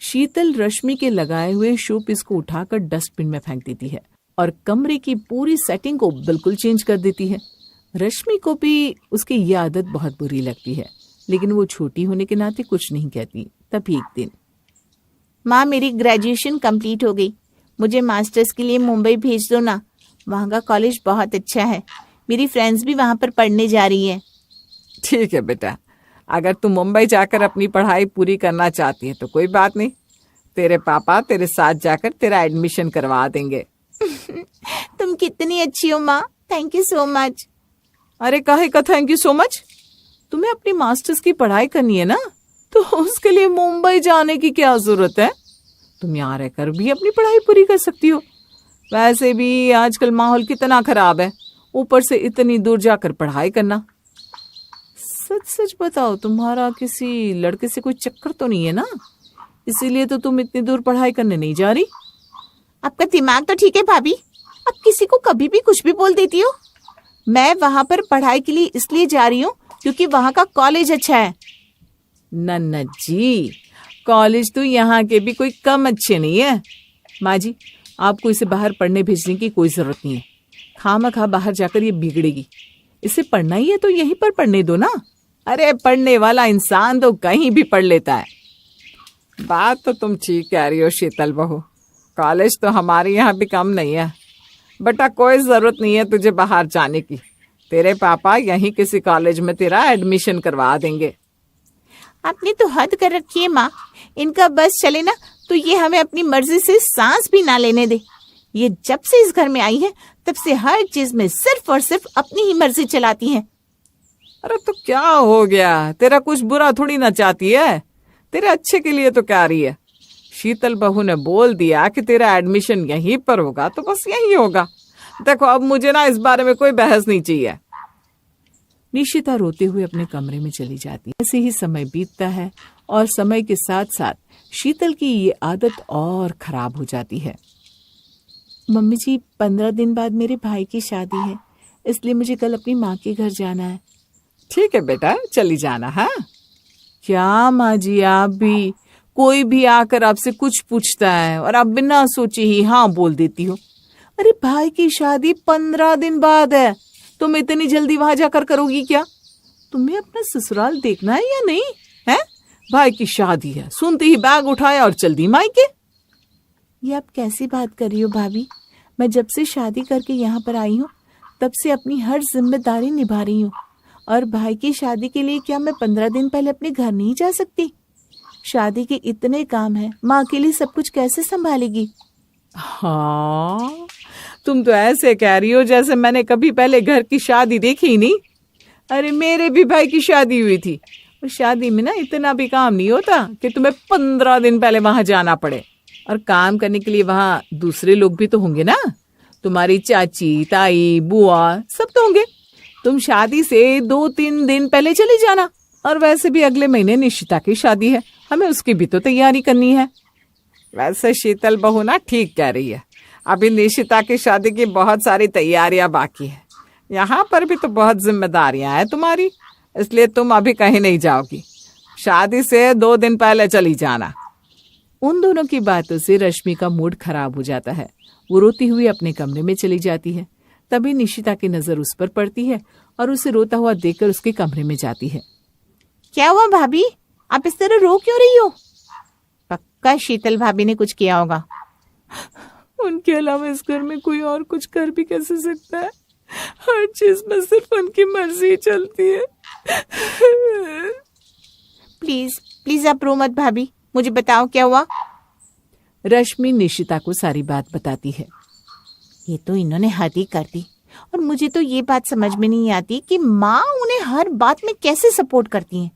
शीतल रश्मि के लगाए हुए शोपीस को उठाकर डस्टबिन में फेंक देती है और कमरे की पूरी सेटिंग को बिल्कुल चेंज कर देती है। रश्मि को भी उसकी ये आदत बहुत बुरी लगती है, लेकिन वो छोटी होने के नाते कुछ नहीं कहती। तभी एक दिन, माँ मेरी ग्रेजुएशन कंप्लीट हो गई, मुझे मास्टर्स के लिए मुंबई भेज दो ना, वहाँ का कॉलेज बहुत अच्छा है, मेरी फ्रेंड्स भी वहाँ पर पढ़ने जा रही है। ठीक है बेटा, अगर तुम मुंबई जाकर अपनी पढ़ाई पूरी करना चाहती है तो कोई बात नहीं, तेरे पापा तेरे साथ जाकर तेरा एडमिशन करवा देंगे। तुम कितनी अच्छी हो माँ, थैंक यू सो मच। अरे काहे का थैंक यू सो मच? तुम्हें अपनी मास्टर्स की पढ़ाई करनी है ना, तो उसके लिए मुंबई जाने की क्या जरूरत है? तुम यहाँ रहकर भी अपनी पढ़ाई पूरी कर सकती हो। वैसे भी आजकल माहौल कितना खराब है, ऊपर से इतनी दूर जाकर पढ़ाई करना। सच सच बताओ, तुम्हारा किसी लड़के से कोई चक्कर तो नहीं है ना? इसीलिए तो तुम इतनी दूर पढ़ाई करने नहीं जा रही। आपका दिमाग तो ठीक है भाभी, आप किसी को कभी भी कुछ भी बोल देती हो। मैं वहाँ पर पढ़ाई के लिए इसलिए जा रही हूँ क्योंकि वहाँ का कॉलेज अच्छा है। नन्ना जी, कॉलेज तो यहाँ के भी कोई कम अच्छे नहीं है। माँ जी, आपको इसे बाहर पढ़ने भेजने की कोई जरूरत नहीं है। खामखा बाहर जाकर ये बिगड़ेगी। इसे पढ़ना ही है तो यहीं पर पढ़ने दो ना। अरे पढ़ने वाला इंसान तो कहीं भी पढ़ लेता है। बात तो तुम ठीक कह रही हो शीतल बहू, कॉलेज तो हमारे यहाँ भी कम नहीं है। बेटा कोई जरूरत नहीं है तुझे बाहर जाने की, तेरे पापा यहीं किसी कॉलेज में तेरा एडमिशन करवा देंगे। आपने तो हद कर रखी है माँ, इनका बस चले ना तो ये हमें अपनी मर्जी से सांस भी ना लेने दे। ये जब से इस घर में आई है तब से हर चीज में सिर्फ और सिर्फ अपनी ही मर्जी चलाती है। अरे तो क्या हो गया, तेरा कुछ बुरा थोड़ी ना चाहती है, तेरे अच्छे के लिए तो कह रही है। शीतल बहू ने बोल दिया कि तेरा एडमिशन यहीं पर होगा तो बस यहीं होगा। देखो अब मुझे ना इस बारे में कोई बहस नहीं चाहिए। निशिता रोते हुए अपने कमरे में चली जाती है। ऐसे ही समय बीतता है और समय के साथ साथ शीतल की ये आदत और खराब हो जाती है। मम्मी जी, 15 दिन बाद मेरे भाई की शादी है, इसलिए मुझे कल अपनी माँ के घर जाना है। ठीक है बेटा, चली जाना। हाँ क्या माँ जी, आप भी, कोई भी आकर आपसे कुछ पूछता है और आप बिना सोचे ही हाँ बोल देती हो। अरे भाई की शादी 15 दिन बाद है, तुम इतनी जल्दी वहां जाकर करोगी क्या? तुम्हें अपना ससुराल देखना है या नहीं है? भाई की शादी है, सुनते ही बैग उठाया और चल दी मायके। ये आप कैसी बात कर रही हो भाभी? मैं जब से शादी करके यहाँ पर आई हूँ तब से अपनी हर जिम्मेदारी निभा रही हूँ, और भाई की शादी के लिए क्या मैं 15 दिन पहले अपने घर नहीं जा सकती? शादी के इतने काम हैं, माँ अकेली सब कुछ कैसे संभालेगी? हाँ, तुम तो ऐसे कह रही हो जैसे मैंने कभी पहले घर की शादी देखी ही नहीं। अरे मेरे भी भाई की शादी हुई थी, उस शादी में ना इतना भी काम नहीं होता कि तुम्हें 15 दिन पहले वहां जाना पड़े। और काम करने के लिए वहां दूसरे लोग भी तो होंगे ना, तुम्हारी चाची, ताई, बुआ सब तो होंगे। तुम शादी से 2-3 दिन पहले चली जाना। और वैसे भी अगले महीने निशिता की शादी है, हमें उसकी भी तो तैयारी करनी है। वैसे शीतल बहू ना ठीक कह रही है, अभी निशिता की शादी की बहुत सारी तैयारियां बाकी है। यहाँ पर भी तो बहुत जिम्मेदारियां हैं तुम्हारी, इसलिए तुम अभी कहीं नहीं जाओगी। शादी से 2 दिन पहले चली जाना। उन दोनों की बातों से रश्मि का मूड खराब हो जाता है। वो रोती हुई अपने कमरे में चली जाती है। तभी निशिता की नजर उस पर पड़ती है और उसे रोता हुआ देखकर उसके कमरे में जाती है। क्या हुआ भाभी, आप इस तरह रो क्यों रही हो? पक्का शीतल भाभी ने कुछ किया होगा। उनके अलावा इस घर में कोई और कुछ कर भी कैसे सकता है? हर चीज में सिर्फ उनकी मर्जी चलती है। प्लीज प्लीज आप रो मत भाभी, मुझे बताओ क्या हुआ। रश्मि निशिता को सारी बात बताती है। ये तो इन्होंने हद ही कर दी, और मुझे तो ये बात समझ में नहीं आती कि माँ उन्हें हर बात में कैसे सपोर्ट करती हैं।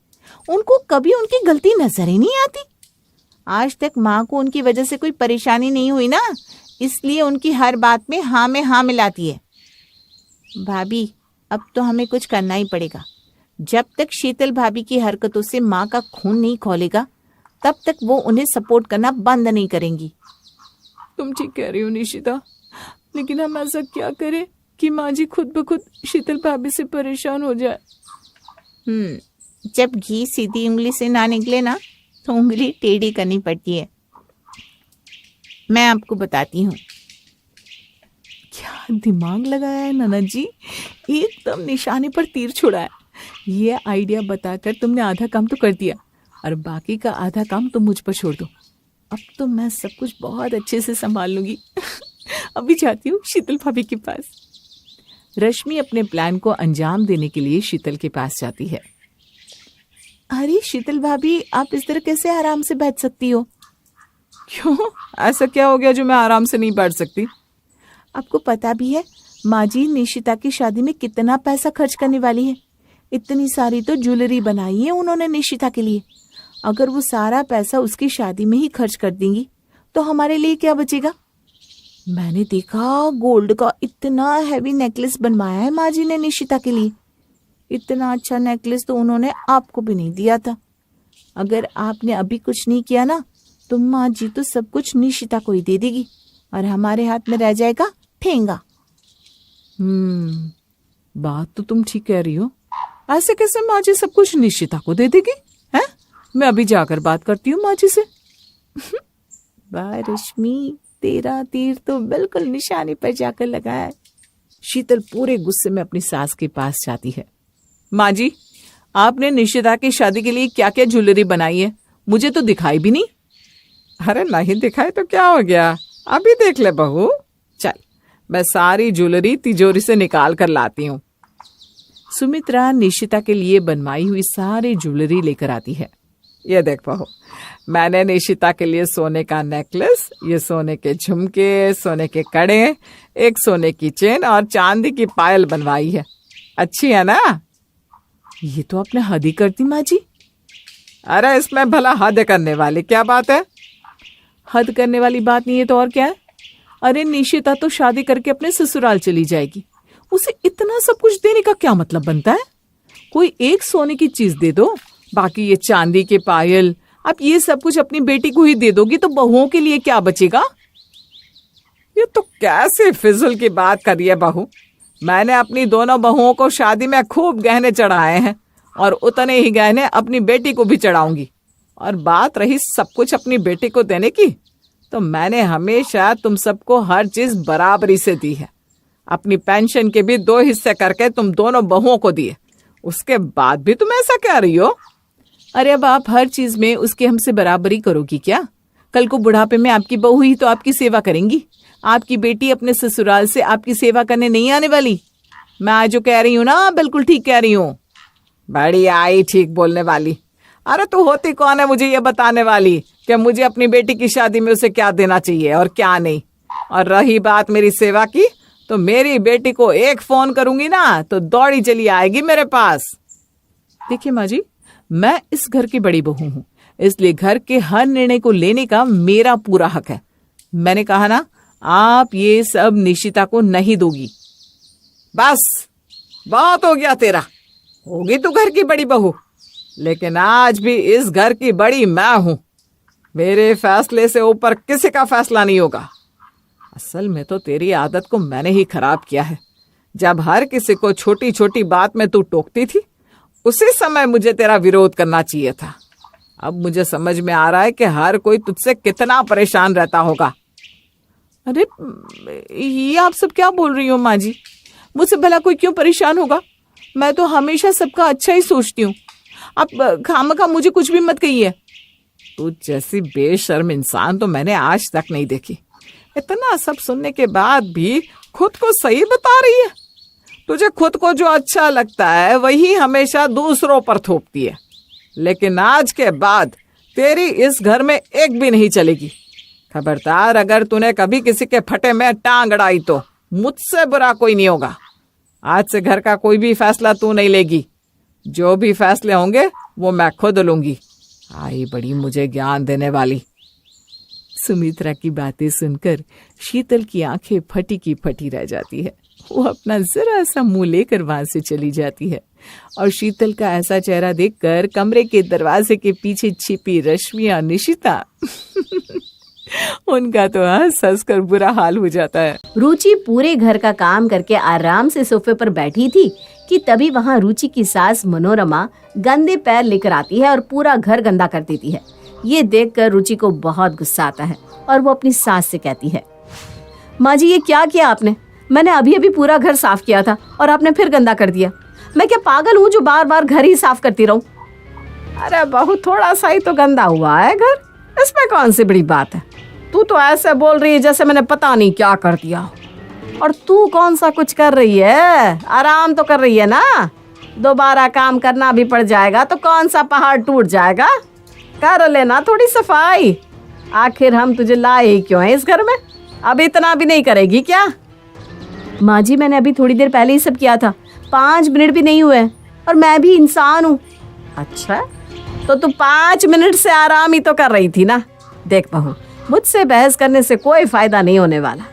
उनको कभी उनकी गलती नजर ही नहीं आती। आज तक माँ को उनकी वजह से कोई परेशानी नहीं हुई ना, इसलिए उनकी हर बात में हाँ मिलाती है। भाभी अब तो हमें कुछ करना ही पड़ेगा। जब तक शीतल भाभी की हरकतों से माँ का खून नहीं खौलेगा, तब तक वो उन्हें सपोर्ट करना बंद नहीं करेंगी। तुम ठीक कह रही हो निशिता, लेकिन हम ऐसा क्या करें कि माँ जी खुद ब खुद शीतल भाभी से परेशान हो जाए। जब घी सीधी उंगली से ना निकले ना, तो उंगली टेढ़ी करनी पड़ती है। मैं आपको बताती हूँ। क्या दिमाग लगाया है ननद जी, एकदम निशाने पर तीर छुड़ा है। ये आइडिया बताकर तुमने आधा काम तो कर दिया, और बाकी का आधा काम तुम मुझ पर छोड़ दो। अब तो मैं सब कुछ बहुत अच्छे से संभाल लूंगी। अभी जाती हूँ शीतल भाभी के पास। रश्मि अपने प्लान को अंजाम देने के लिए शीतल के पास जाती है। अरे शीतल भाभी, आप इस तरह कैसे आराम से बैठ सकती हो? क्यों, ऐसा क्या हो गया जो मैं आराम से नहीं बैठ सकती? आपको पता भी है माँ जी निशिता की शादी में कितना पैसा खर्च करने वाली है। इतनी सारी तो ज्वेलरी बनाई है उन्होंने निशिता के लिए। अगर वो सारा पैसा उसकी शादी में ही खर्च कर देंगी तो हमारे लिए क्या बचेगा? मैंने देखा गोल्ड का इतना हैवी नेकलेस बनवाया है माँ जी ने निशिता के लिए। इतना अच्छा नेकलेस तो उन्होंने आपको भी नहीं दिया था। अगर आपने अभी कुछ नहीं किया ना, तो माँ जी तो सब कुछ निशिता को ही दे देगी और हमारे हाथ में रह जाएगा ठेंगा। बात तो तुम ठीक कह रही हो। ऐसे कैसे माँ जी सब कुछ निशिता को दे देगी? हैं? मैं अभी जाकर बात करती हूँ माँ जी से। वाह रश्मि, तेरा तीर तो बिल्कुल निशाने पर जाकर लगा है। शीतल पूरे गुस्से में अपनी सास के पास जाती है। माँ जी, आपने निशिता की शादी के लिए क्या क्या ज्वेलरी बनाई है? मुझे तो दिखाई भी नहीं। अरे नहीं दिखाई तो क्या हो गया, अभी देख ले बहू। चल, मैं सारी ज्वेलरी तिजोरी से निकाल कर लाती हूँ। सुमित्रा निशिता के लिए बनवाई हुई सारी ज्वेलरी लेकर आती है। ये देख बहू, मैंने निशिता के लिए सोने का नेकलेस, ये सोने के झुमके, सोने के कड़े, एक सोने की चेन और चांदी की पायल बनवाई है। अच्छी है ना? ये तो आपने हद ही कर दी माँ जी। अरे इसमें भला हद करने वाली क्या बात है? हद करने वाली बात नहीं है तो और क्या है? अरे निशिता तो शादी करके अपने ससुराल चली जाएगी, उसे इतना सब कुछ देने का क्या मतलब बनता है? कोई एक सोने की चीज दे दो, बाकी ये चांदी के पायल, आप ये सब कुछ अपनी बेटी को ही दे दोगी तो बहुओं के लिए क्या बचेगा? ये तो कैसे फिजूल की बात कर रही है बहू। मैंने अपनी दोनों बहुओं को शादी में खूब गहने चढ़ाए हैं और उतने ही गहने अपनी बेटी को भी चढ़ाऊंगी। और बात रही सब कुछ अपनी बेटी को देने की, तो मैंने हमेशा तुम सबको हर चीज बराबरी से दी है। अपनी पेंशन के भी 2 हिस्से करके तुम दोनों बहुओं को दिए, उसके बाद भी तुम ऐसा कह रही हो? अरे अब आप हर चीज में उसकी हमसे बराबरी करोगी क्या? कल को बुढ़ापे में आपकी बहू ही तो आपकी सेवा करेंगी। आपकी बेटी अपने ससुराल से आपकी सेवा करने नहीं आने वाली। मैं आज जो कह रही हूँ ना, बिल्कुल ठीक कह रही हूँ। बड़ी आई ठीक बोलने वाली। अरे तू होती कौन है मुझे ये बताने वाली कि मुझे अपनी बेटी की शादी में उसे क्या देना चाहिए और क्या नहीं? और रही बात मेरी सेवा की, तो मेरी बेटी को एक फोन करूंगी ना तो दौड़ी चली आएगी मेरे पास। देखिए माँ जी, मैं इस घर की बड़ी बहू हूँ, इसलिए घर के हर निर्णय को लेने का मेरा पूरा हक है। मैंने कहा ना, आप ये सब निशिता को नहीं दोगी। बस बहुत हो गया तेरा। होगी तू घर की बड़ी बहू, लेकिन आज भी इस घर की बड़ी मैं हूं। मेरे फैसले से ऊपर किसी का फैसला नहीं होगा। असल में तो तेरी आदत को मैंने ही खराब किया है। जब हर किसी को छोटी छोटी बात में तू टोकती थी, उसी समय मुझे तेरा विरोध करना चाहिए था। अब मुझे समझ में आ रहा है कि हर कोई तुझसे कितना परेशान रहता होगा। अरे ये आप सब क्या बोल रही हो माँ जी? मुझसे भला कोई क्यों परेशान होगा? मैं तो हमेशा सबका अच्छा ही सोचती हूँ। आप खामखा मुझे कुछ भी मत कहिए। तू जैसी बेशर्म इंसान तो मैंने आज तक नहीं देखी। इतना सब सुनने के बाद भी खुद को सही बता रही है। तुझे खुद को जो अच्छा लगता है वही हमेशा दूसरों पर थोपती है। लेकिन आज के बाद तेरी इस घर में एक भी नहीं चलेगी। खबरदार, अगर तूने कभी किसी के फटे में टांग अड़ाई तो मुझसे बुरा कोई नहीं होगा। आज से घर का कोई भी फैसला तू नहीं लेगी। जो भी फैसले होंगे वो मैं खुद लूंगी। आई बड़ी मुझे ज्ञान देने वाली। सुमित्रा की बातें सुनकर शीतल की आंखें फटी की फटी रह जाती है। वो अपना जरा सा मुंह लेकर वहां से चली जाती है और शीतल का ऐसा चेहरा देखकर कमरे के दरवाजे के पीछे छिपी रश्मि और निशिता उनका तो हंस हंस कर बुरा हाल हो जाता है। रुचि पूरे घर का काम करके आराम से सोफे पर बैठी थी कि तभी वहाँ रुचि की सास मनोरमा गंदे पैर लेकर आती है और पूरा घर गंदा कर देती है। ये देखकर रुचि को बहुत गुस्सा आता है और वो अपनी सास से कहती है, माँ जी ये क्या किया आपने? मैंने अभी अभी पूरा घर साफ किया था और आपने फिर गंदा कर दिया। मैं क्या पागल हूँ जो बार बार घर ही साफ करती रहूं? अरे बहू, थोड़ा सा ही तो गंदा हुआ है घर, इसमें कौन सी बड़ी बात है। तू तो ऐसे बोल रही है जैसे मैंने पता नहीं क्या कर दिया। और तू कौन सा कुछ कर रही है? आराम तो कर रही है ना। दोबारा काम करना भी पड़ जाएगा तो कौन सा पहाड़ टूट जाएगा। कर लेना थोड़ी सफाई। आखिर हम तुझे लाए ही क्यों है इस घर में? अब इतना भी नहीं करेगी क्या? माँ जी मैंने अभी थोड़ी देर पहले ही सब किया था, 5 मिनट भी नहीं हुए और मैं भी इंसान हूँ। अच्छा, तो तू 5 मिनट से आराम ही तो कर रही थी ना। देख बहू, मुझसे बहस करने से कोई फायदा नहीं होने वाला।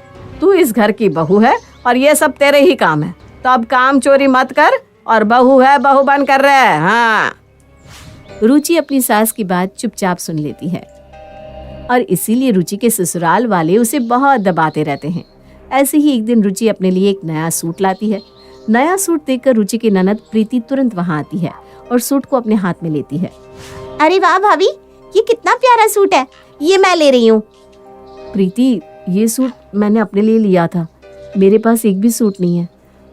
तू इस घर की बहू है और ये सब तेरे ही काम है, तो अब काम चोरी मत कर और बहू है बहू बन कर रहे। हाँ। रुचि अपनी सास की बात चुपचाप सुन लेती है और इसीलिए रुचि के ससुराल वाले उसे बहुत दबाते रहते हैं। ऐसे ही एक दिन रुचि अपने लिए एक नया सूट लाती है। नया सूट देखकर रुचि की ननद प्रीति तुरंत वहां आती है और सूट को अपने हाथ में लेती है। अरे वाह भाभी, ये कितना प्यारा सूट है, ये मैं ले रही हूँ। प्रीति, ये सूट मैंने अपने लिए लिया था, मेरे पास एक भी सूट नहीं है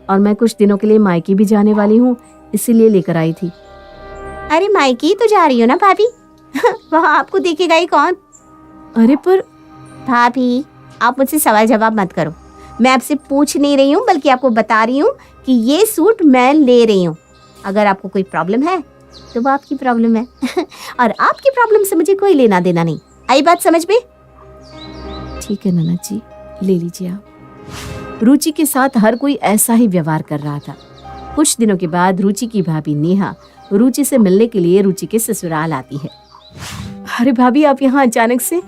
और मैं कुछ दिनों के लिए मायके भी जाने वाली हूँ, इसीलिए लेकर आई थी। अरे मायके तो जा रही हो ना भाभी? वहाँ आपको देखेगा ही कौन? अरे पर भाभी, आप मुझसे सवाल जवाब मत करो। मैं आपसे पूछ नहीं रही हूँ बल्कि आपको बता रही हूँ कि ये सूट मैं ले रही हूँ। अगर आपको कोई प्रॉब्लम है तो वो आपकी प्रॉब्लम है और आपकी प्रॉब्लम से मुझे कोई लेना देना नहीं। आई बात समझ में? ठीक है ननद जी, ले लीजिए आप। रुचि के साथ हर कोई ऐसा ही व्यवहार कर रहा था। कुछ दिनों के बाद रुचि की भाभी नेहा रुचि से मिलने के लिए रुचि के ससुराल आती है। अरे भाभी, आप यहाँ अचानक से?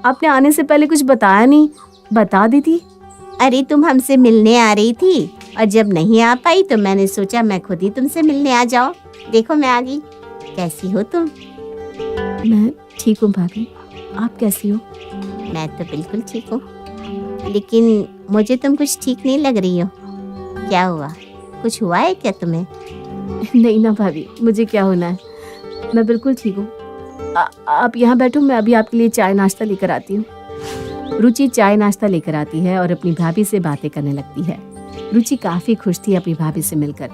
आपने आने से पहले कुछ बताया नहीं, बता दी थी। अरे तुम हमसे मिलने आ रही थी और जब नहीं आ पाई तो मैंने सोचा मैं खुद ही तुमसे मिलने आ जाऊं। देखो मैं आ गई। कैसी हो तुम? मैं ठीक हूँ भाभी, आप कैसी हो? मैं तो बिल्कुल ठीक हूँ, लेकिन मुझे तुम कुछ ठीक नहीं लग रही हो। क्या हुआ? कुछ हुआ है क्या तुम्हें? नहीं ना भाभी, मुझे क्या होना है, मैं बिल्कुल ठीक हूँ। आप यहाँ बैठो, मैं अभी आपके लिए चाय नाश्ता लेकर आती हूँ। रुचि चाय नाश्ता लेकर आती है और अपनी भाभी से बातें करने लगती है। रुचि काफी खुश थी अपनी भाभी से मिलकर।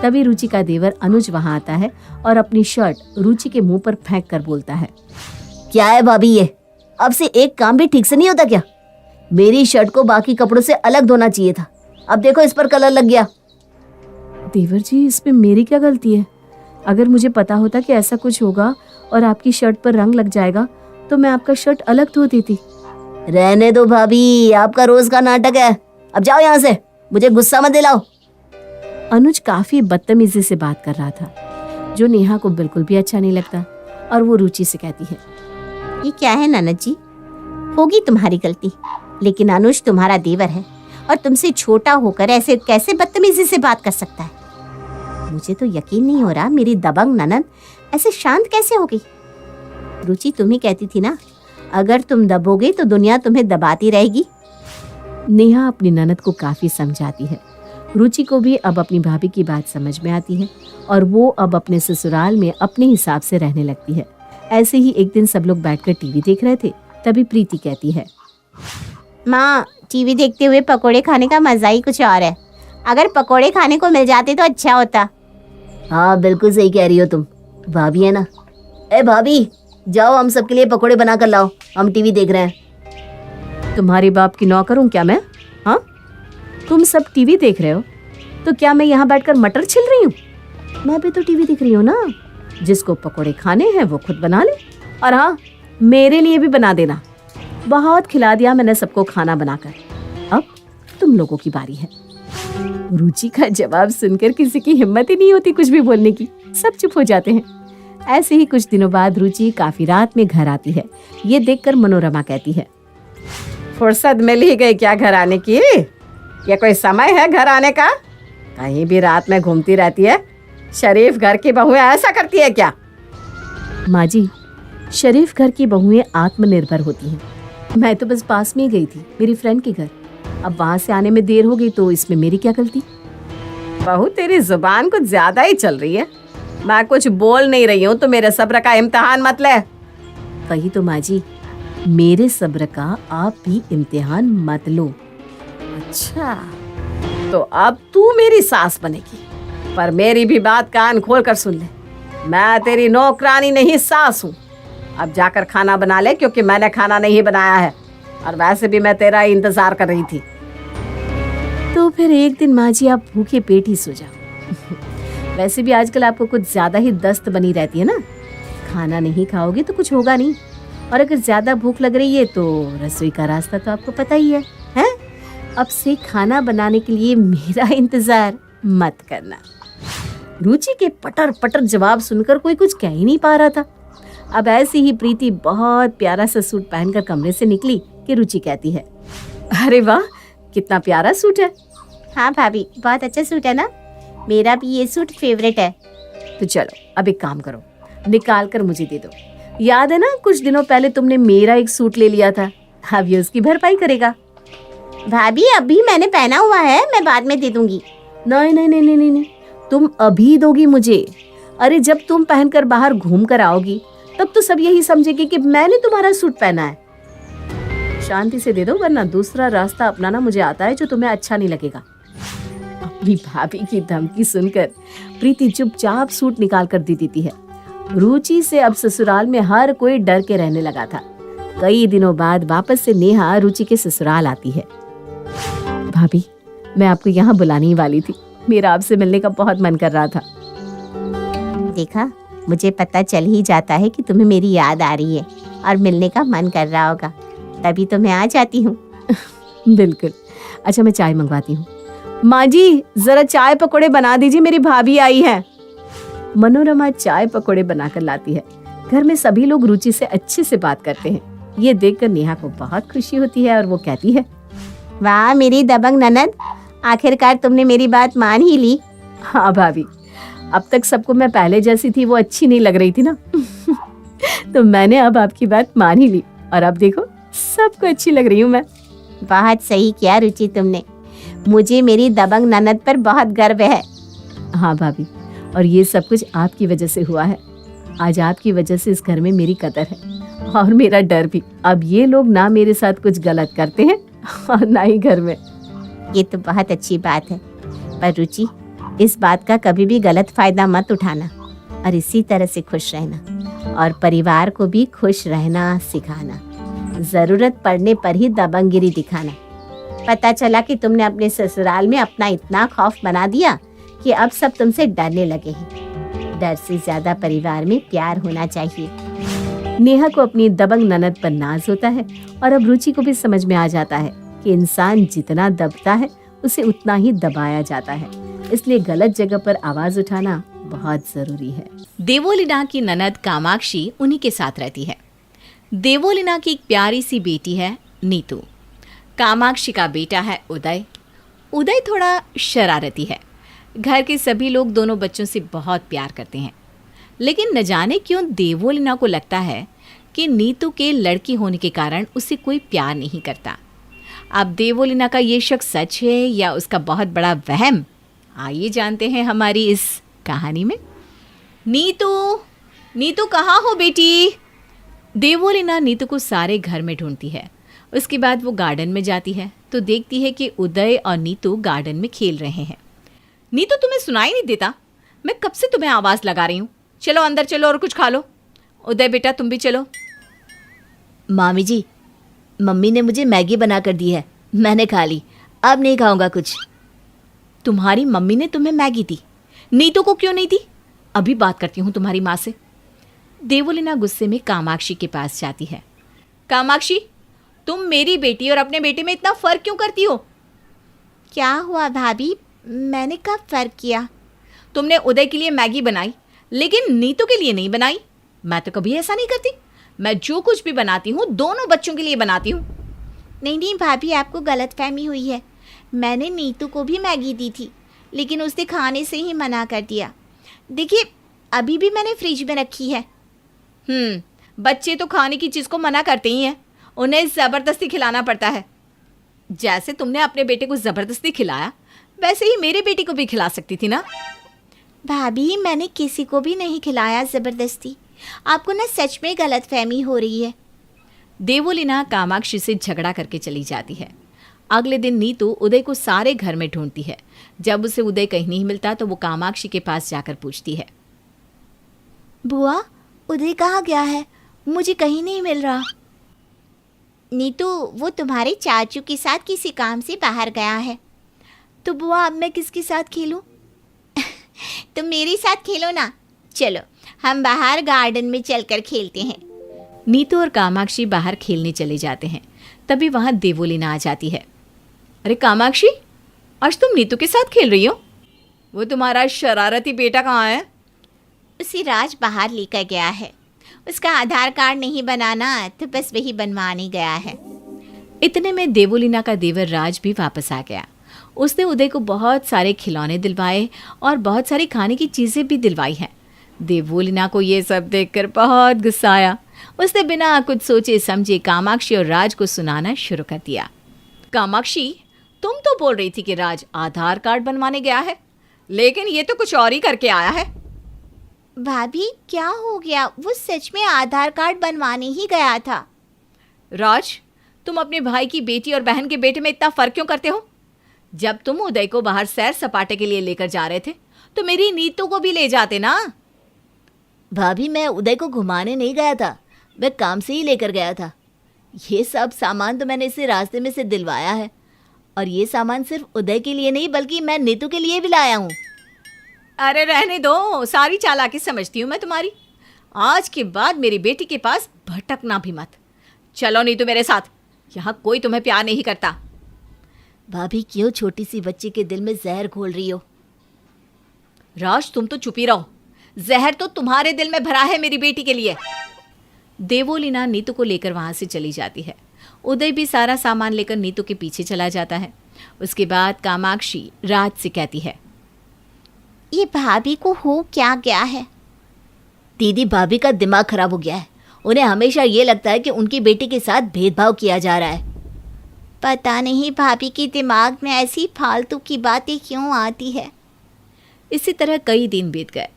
तभी रुचि का देवर अनुज वहाँ आता है और अपनी शर्ट रुचि के मुंह पर फेंक कर बोलता है, क्या है भाभी, ये अब से एक काम भी ठीक से नहीं होता क्या? मेरी शर्ट को बाकी कपड़ों से अलग धोना चाहिए था, अब देखो इस पर कलर लग गया। देवर जी, इसमें मेरी क्या गलती है? अगर मुझे पता होता कि ऐसा कुछ होगा और आपकी शर्ट पर रंग लग जाएगा तो मैं आपका शर्ट अलग धो देती। रहने दो भाभी, आपका रोज का नाटक है, अब जाओ यहाँ से, मुझे गुस्सा मत दिलाओ। अनुज काफी बदतमीजी से बात कर रहा था, जो नेहा को बिल्कुल भी अच्छा नहीं लगता, और वो रुचि से कहती है, ये क्या है ननद जी? होगी तुम्हारी गलती, लेकिन अनुज तुम्हारा देवर है और तुमसे छोटा होकर ऐसे कैसे बदतमीजी से बात कर सकता है? मुझे तो यकीन नहीं हो रहा मेरी दबंग ननद ऐसे शांत कैसे हो गई। रुचि तुम ही कहती थी ना, अगर तुम दबोगे तो दुनिया तुम्हें दबाती रहेगी। नेहा अपनी ननद को काफी समझाती है। रुचि को भी अब अपनी भाभी की बात समझ में आती है और वो अब अपने ससुराल में अपने हिसाब से रहने लगती है। ऐसे ही एक दिन सब लोग बैठकर टीवी देख रहे थे, तभी प्रीति कहती है, माँ, टीवी देखते हुए पकोड़े खाने का मजा ही कुछ और है। अगर पकोड़े खाने को मिल जाते तो अच्छा होता। हाँ बिल्कुल सही कह रही हो तुम, भाभी है ना। ए भाभी, जाओ हम सबके लिए पकोड़े बना कर लाओ, हम टीवी देख रहे हैं। तुम्हारे बाप की नौकर हूँ क्या मैं? हाँ, तुम सब टीवी देख रहे हो तो क्या मैं यहाँ बैठकर मटर छिल रही हूँ? मैं भी तो टीवी देख रही हूँ ना। जिसको पकोड़े खाने हैं वो खुद बना ले, और हाँ, मेरे लिए भी बना देना। बहुत खिला दिया मैंने सबको खाना बनाकर, अब तुम लोगों की बारी है। रुचि का जवाब सुनकर किसी की हिम्मत ही नहीं होती कुछ भी बोलने की, सब चुप हो जाते हैं। ऐसे ही कुछ दिनों बाद रुचि काफी रात में घर आती है। ये देखकर मनोरमा कहती है, फुर्सत मिल ही गई क्या घर आने की? ये कोई समय है घर आने का? कहीं भी रात में घूमती रहती है। शरीफ घर की बहुएं ऐसा करती है क्या? माँ जी, शरीफ घर की बहुएं आत्मनिर्भर होती हैं। मैं तो बस पास में ही गई थी, मेरी फ्रेंड के घर। अब वहां से आने में देर हो गई तो इसमें मेरी क्या गलती? बहू, तेरी जुबान कुछ ज्यादा ही चल रही है। मैं कुछ बोल नहीं रही हूँ तो मेरे सब्र का इम्तिहान मत ले। वही तो माँ जी, मेरे सब्र का आप भी इम्तिहान मत लो। अच्छा, तो अब तू मेरी सास बनेगी, पर मेरी भी बात कान खोल कर सुन ले। मैं तेरी नौकरानी नहीं, सास हूँ। अब जाकर खाना बना ले, क्योंकि मैंने खाना नहीं बनाया है, और वैसे भी मैं तेरा इंतजार कर रही थी। तो फिर एक दिन माँ जी आप भूखे पेट ही सो जाओ। वैसे भी आजकल आपको कुछ ज्यादा ही दस्त बनी रहती है ना। खाना नहीं खाओगे तो कुछ होगा नहीं, और अगर ज्यादा भूख लग रही है तो रसोई का रास्ता तो आपको पता ही है, हैं? अब से खाना बनाने के लिए मेरा इंतजार मत करना। रुचि के पटर पटर जवाब सुनकर कोई कुछ कह ही नहीं पा रहा था। अब ऐसे ही प्रीति बहुत प्यारा सा सूट पहनकर कमरे से निकली कि रुचि कहती है, अरे वाह, कितना प्यारा सूट है। हाँ भाभी, बहुत अच्छा सूट है ना, मेरा भी ये सूट फेवरेट है। तो चलो अब एक काम करो, निकाल कर मुझे दे दो। याद है ना, कुछ दिनों पहले तुमने मेरा एक सूट ले लिया था, अब ये उसकी भरपाई करेगा। भाभी, अभी मैंने पहना हुआ है, मैं बाद में दे दूंगी। नहीं नहीं नहीं नहीं नहीं, तुम अभी दोगी मुझे। अरे जब तुम पहनकर बाहर घूम कर आओगी तब तो सब यही समझेगी कि मैंने तुम्हारा सूट पहना है। शांति से दे दो, वरना दूसरा रास्ता अपनाना मुझे आता है जो तुम्हें अच्छा नहीं लगेगा। अपनी भाभी की धमकी सुनकर प्रीति चुपचाप सूट निकाल कर दे देती है। रुचि से अब ससुराल में हर कोई डर के रहने लगा था। कई दिनों बाद वापस से नेहा रुचि के ससुराल आती है। भाभी, मैं आपको यहाँ बुलाने ही वाली थी, मेरा आपसे मिलने का बहुत मन कर रहा था। देखा, मुझे पता चल ही जाता है कि तुम्हें मेरी याद आ रही है और मिलने का मन कर रहा होगा, तभी तो मैं आ जाती हूँ। बिल्कुल। अच्छा, मैं चाय मंगवाती हूँ। माँ जी, जरा चाय पकोड़े बना दीजिए, मेरी भाभी आई है। मनोरमा चाय पकोड़े बनाकर लाती है। घर में सभी लोग रुचि से अच्छे से बात करते हैं। ये देखकर नेहा को बहुत खुशी होती है और वो कहती है, वाह मेरी दबंग ननद, आखिरकार तुमने मेरी बात मान ही ली। हाँ भाभी, अब तक सबको मैं पहले जैसी थी वो अच्छी नहीं लग रही थी ना। तो मैंने अब आपकी बात मान ही ली, और अब देखो सबको अच्छी लग रही हूँ मैं। बहुत सही किया रुचि तुमने, मुझे मेरी दबंग ननद पर बहुत गर्व है। हाँ भाभी, और ये सब कुछ आपकी वजह से हुआ है। आज आपकी वजह से इस घर में मेरी कदर है और मेरा डर भी। अब ये लोग ना मेरे साथ कुछ गलत करते हैं और ना ही घर में। ये तो बहुत अच्छी बात है, पर रुचि, इस बात का कभी भी गलत फायदा मत उठाना और इसी तरह से खुश रहना और परिवार को भी खुश रहना सिखाना। जरूरत पड़ने पर ही दबंगगिरी दिखाना। पता चला कि तुमने अपने ससुराल में अपना इतना खौफ बना दिया कि अब सब तुमसे डरने लगे हैं। डर से ज्यादा परिवार में प्यार होना चाहिए। नेहा को अपनी दबंग ननद पर नाज होता है और अब रुचि को भी समझ में आ जाता है कि इंसान जितना दबता है उसे उतना ही दबाया जाता है, इसलिए गलत जगह पर आवाज उठाना बहुत जरूरी है। देवोलीना की ननद कामाक्षी उन्हीं के साथ रहती है। देवोलीना की एक प्यारी सी बेटी है नीतू। कामाक्षी का बेटा है उदय। उदय थोड़ा शरारती है। घर के सभी लोग दोनों बच्चों से बहुत प्यार करते हैं, लेकिन न जाने क्यों देवोलीना को लगता है कि नीतू के लड़की होने के कारण उसे कोई प्यार नहीं करता। अब देवोलीना का ये शक सच है या उसका बहुत बड़ा वहम, आइए जानते हैं हमारी इस कहानी में। नीतू, नीतू कहाँ हो बेटी? देवोलीना नीतू को सारे घर में ढूंढती है। उसके बाद वो गार्डन में जाती है तो देखती है कि उदय और नीतू गार्डन में खेल रहे हैं। नीतू, तुम्हें सुनाई नहीं देता? मैं कब से तुम्हें आवाज लगा रही हूँ। चलो अंदर चलो और कुछ खा लो। उदय बेटा, तुम भी चलो। मामी जी, मम्मी ने मुझे मैगी बना कर दी है, मैंने खा ली, अब नहीं खाऊंगा कुछ। तुम्हारी मम्मी ने तुम्हें मैगी दी, नीतू को क्यों नहीं दी? अभी बात करती हूँ तुम्हारी माँ से। देवोलीना गुस्से में कामाक्षी के पास जाती है। कामाक्षी, तुम मेरी बेटी और अपने बेटे में इतना फर्क क्यों करती हो? क्या हुआ भाभी? मैंने कब फर्क किया? तुमने उदय के लिए मैगी बनाई, लेकिन नीतू के लिए नहीं बनाई। मैं तो कभी ऐसा नहीं करती। मैं जो कुछ भी बनाती हूँ दोनों बच्चों के लिए बनाती हूँ। नहीं नहीं भाभी, आपको गलतफहमी हुई है। मैंने नीतू को भी मैगी दी थी, लेकिन उसने खाने से ही मना कर दिया। देखिए, अभी भी मैंने फ्रिज में रखी है। बच्चे तो खाने की चीज़ को मना करते ही हैं, उन्हें ज़बरदस्ती खिलाना पड़ता है। जैसे तुमने अपने बेटे को ज़बरदस्ती खिलाया, वैसे ही मेरे बेटे को भी खिला सकती थी ना। भाभी, मैंने किसी को भी नहीं खिलाया ज़बरदस्ती। आपको ना सच में गलतफहमी हो रही है। देवोलीना कामाक्षी से झगड़ा करके चली जाती है। अगले दिन नीतू उदय को सारे घर में ढूंढती है। जब उसे उदय कहीं नहीं मिलता तो वो कामाक्षी के पास जाकर पूछती है, बुआ, उदय कहाँ गया है? मुझे कहीं नहीं मिल रहा। नीतू, वो तुम्हारे चाचू के साथ किसी काम से बाहर गया है। तो बुआ, अब मैं किसके साथ खेलूं? तुम मेरे साथ खेलो ना। चलो, हम बाहर गार्डन में चलकर खेलते हैं। नीतू और कामाक्षी बाहर खेलने चले जाते हैं। तभी वहां देवोलीना आ जाती है। अरे कामाक्षी, आज तुम नीतू के साथ खेल रही हो? वो तुम्हारा शरारती बेटा कहाँ है? उसे राज बाहर लेकर गया है। उसका आधार कार्ड नहीं बनाना, तो बस वही बनवाने गया है। इतने में देवोलीना का देवर राज भी वापस आ गया। उसने उदय को बहुत सारे खिलौने दिलवाए और बहुत सारी खाने की चीज़ें भी दिलवाई हैं। देवोलीना को ये सब देखकर बहुत गुस्सा आया। उसने बिना कुछ सोचे समझे कामाक्षी और राज को सुनाना शुरू कर दिया। कामाक्षी, तुम तो बोल रही थी कि राज आधार कार्ड बनवाने गया है, लेकिन ये तो कुछ और ही करके आया है। भाभी, क्या हो गया? वो सच में आधार कार्ड बनवाने ही गया था। राज, तुम अपने भाई की बेटी और बहन के बेटे में इतना फर्क क्यों करते हो? जब तुम उदय को बाहर सैर सपाटे के लिए लेकर जा रहे थे तो मेरी नीतू को भी ले जाते ना। भाभी, मैं उदय को घुमाने नहीं गया था, मैं काम से ही लेकर गया था। ये सब सामान तो मैंने इसे रास्ते में से दिलवाया है, और ये सामान सिर्फ उदय के लिए नहीं बल्कि मैं नीतू के लिए भी लाया हूँ। अरे रहने दो, सारी चालाकी समझती हूँ मैं तुम्हारी। आज के बाद मेरी बेटी के पास भटकना भी मत। चलो नीतू मेरे साथ, यहाँ कोई तुम्हें प्यार नहीं करता। भाभी, क्यों छोटी सी बच्ची के दिल में जहर घोल रही हो? राज, तुम तो चुप ही रहो। जहर तो तुम्हारे दिल में भरा है मेरी बेटी के लिए। देवोलीना नीतू को लेकर वहां से चली जाती है। उदय भी सारा सामान लेकर नीतू के पीछे चला जाता है। उसके बाद कामाक्षी राज से कहती है, ये भाभी को हो क्या गया है? दीदी, भाभी का दिमाग खराब हो गया है। उन्हें हमेशा ये लगता है कि उनकी बेटी के साथ भेदभाव किया जा रहा है। पता नहीं भाभी के दिमाग में ऐसी फालतू की बातें क्यों आती है। इसी तरह कई दिन बीत गए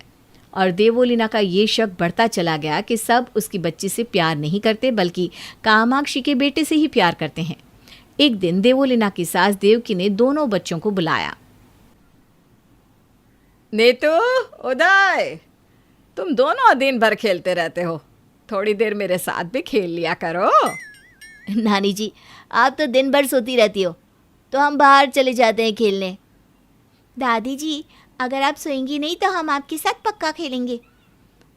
और देवोलीना का ये शक बढ़ता चला गया कि सब उसकी बच्ची से प्यार नहीं करते बल्कि कामाक्षी के बेटे से ही प्यार करते हैं। एक दिन देवोलीना की सास देवकी ने दोनों बच्चों को बुलाया। नीतू, उदय, तुम दोनों दिन भर खेलते रहते हो, थोड़ी देर मेरे साथ भी खेल लिया करो। नानी जी, आप तो दिन भर सोती रहती हो, तो हम बाहर चले जाते हैं खेलने। दादी जी, अगर आप सोएंगी नहीं तो हम आपके साथ पक्का खेलेंगे।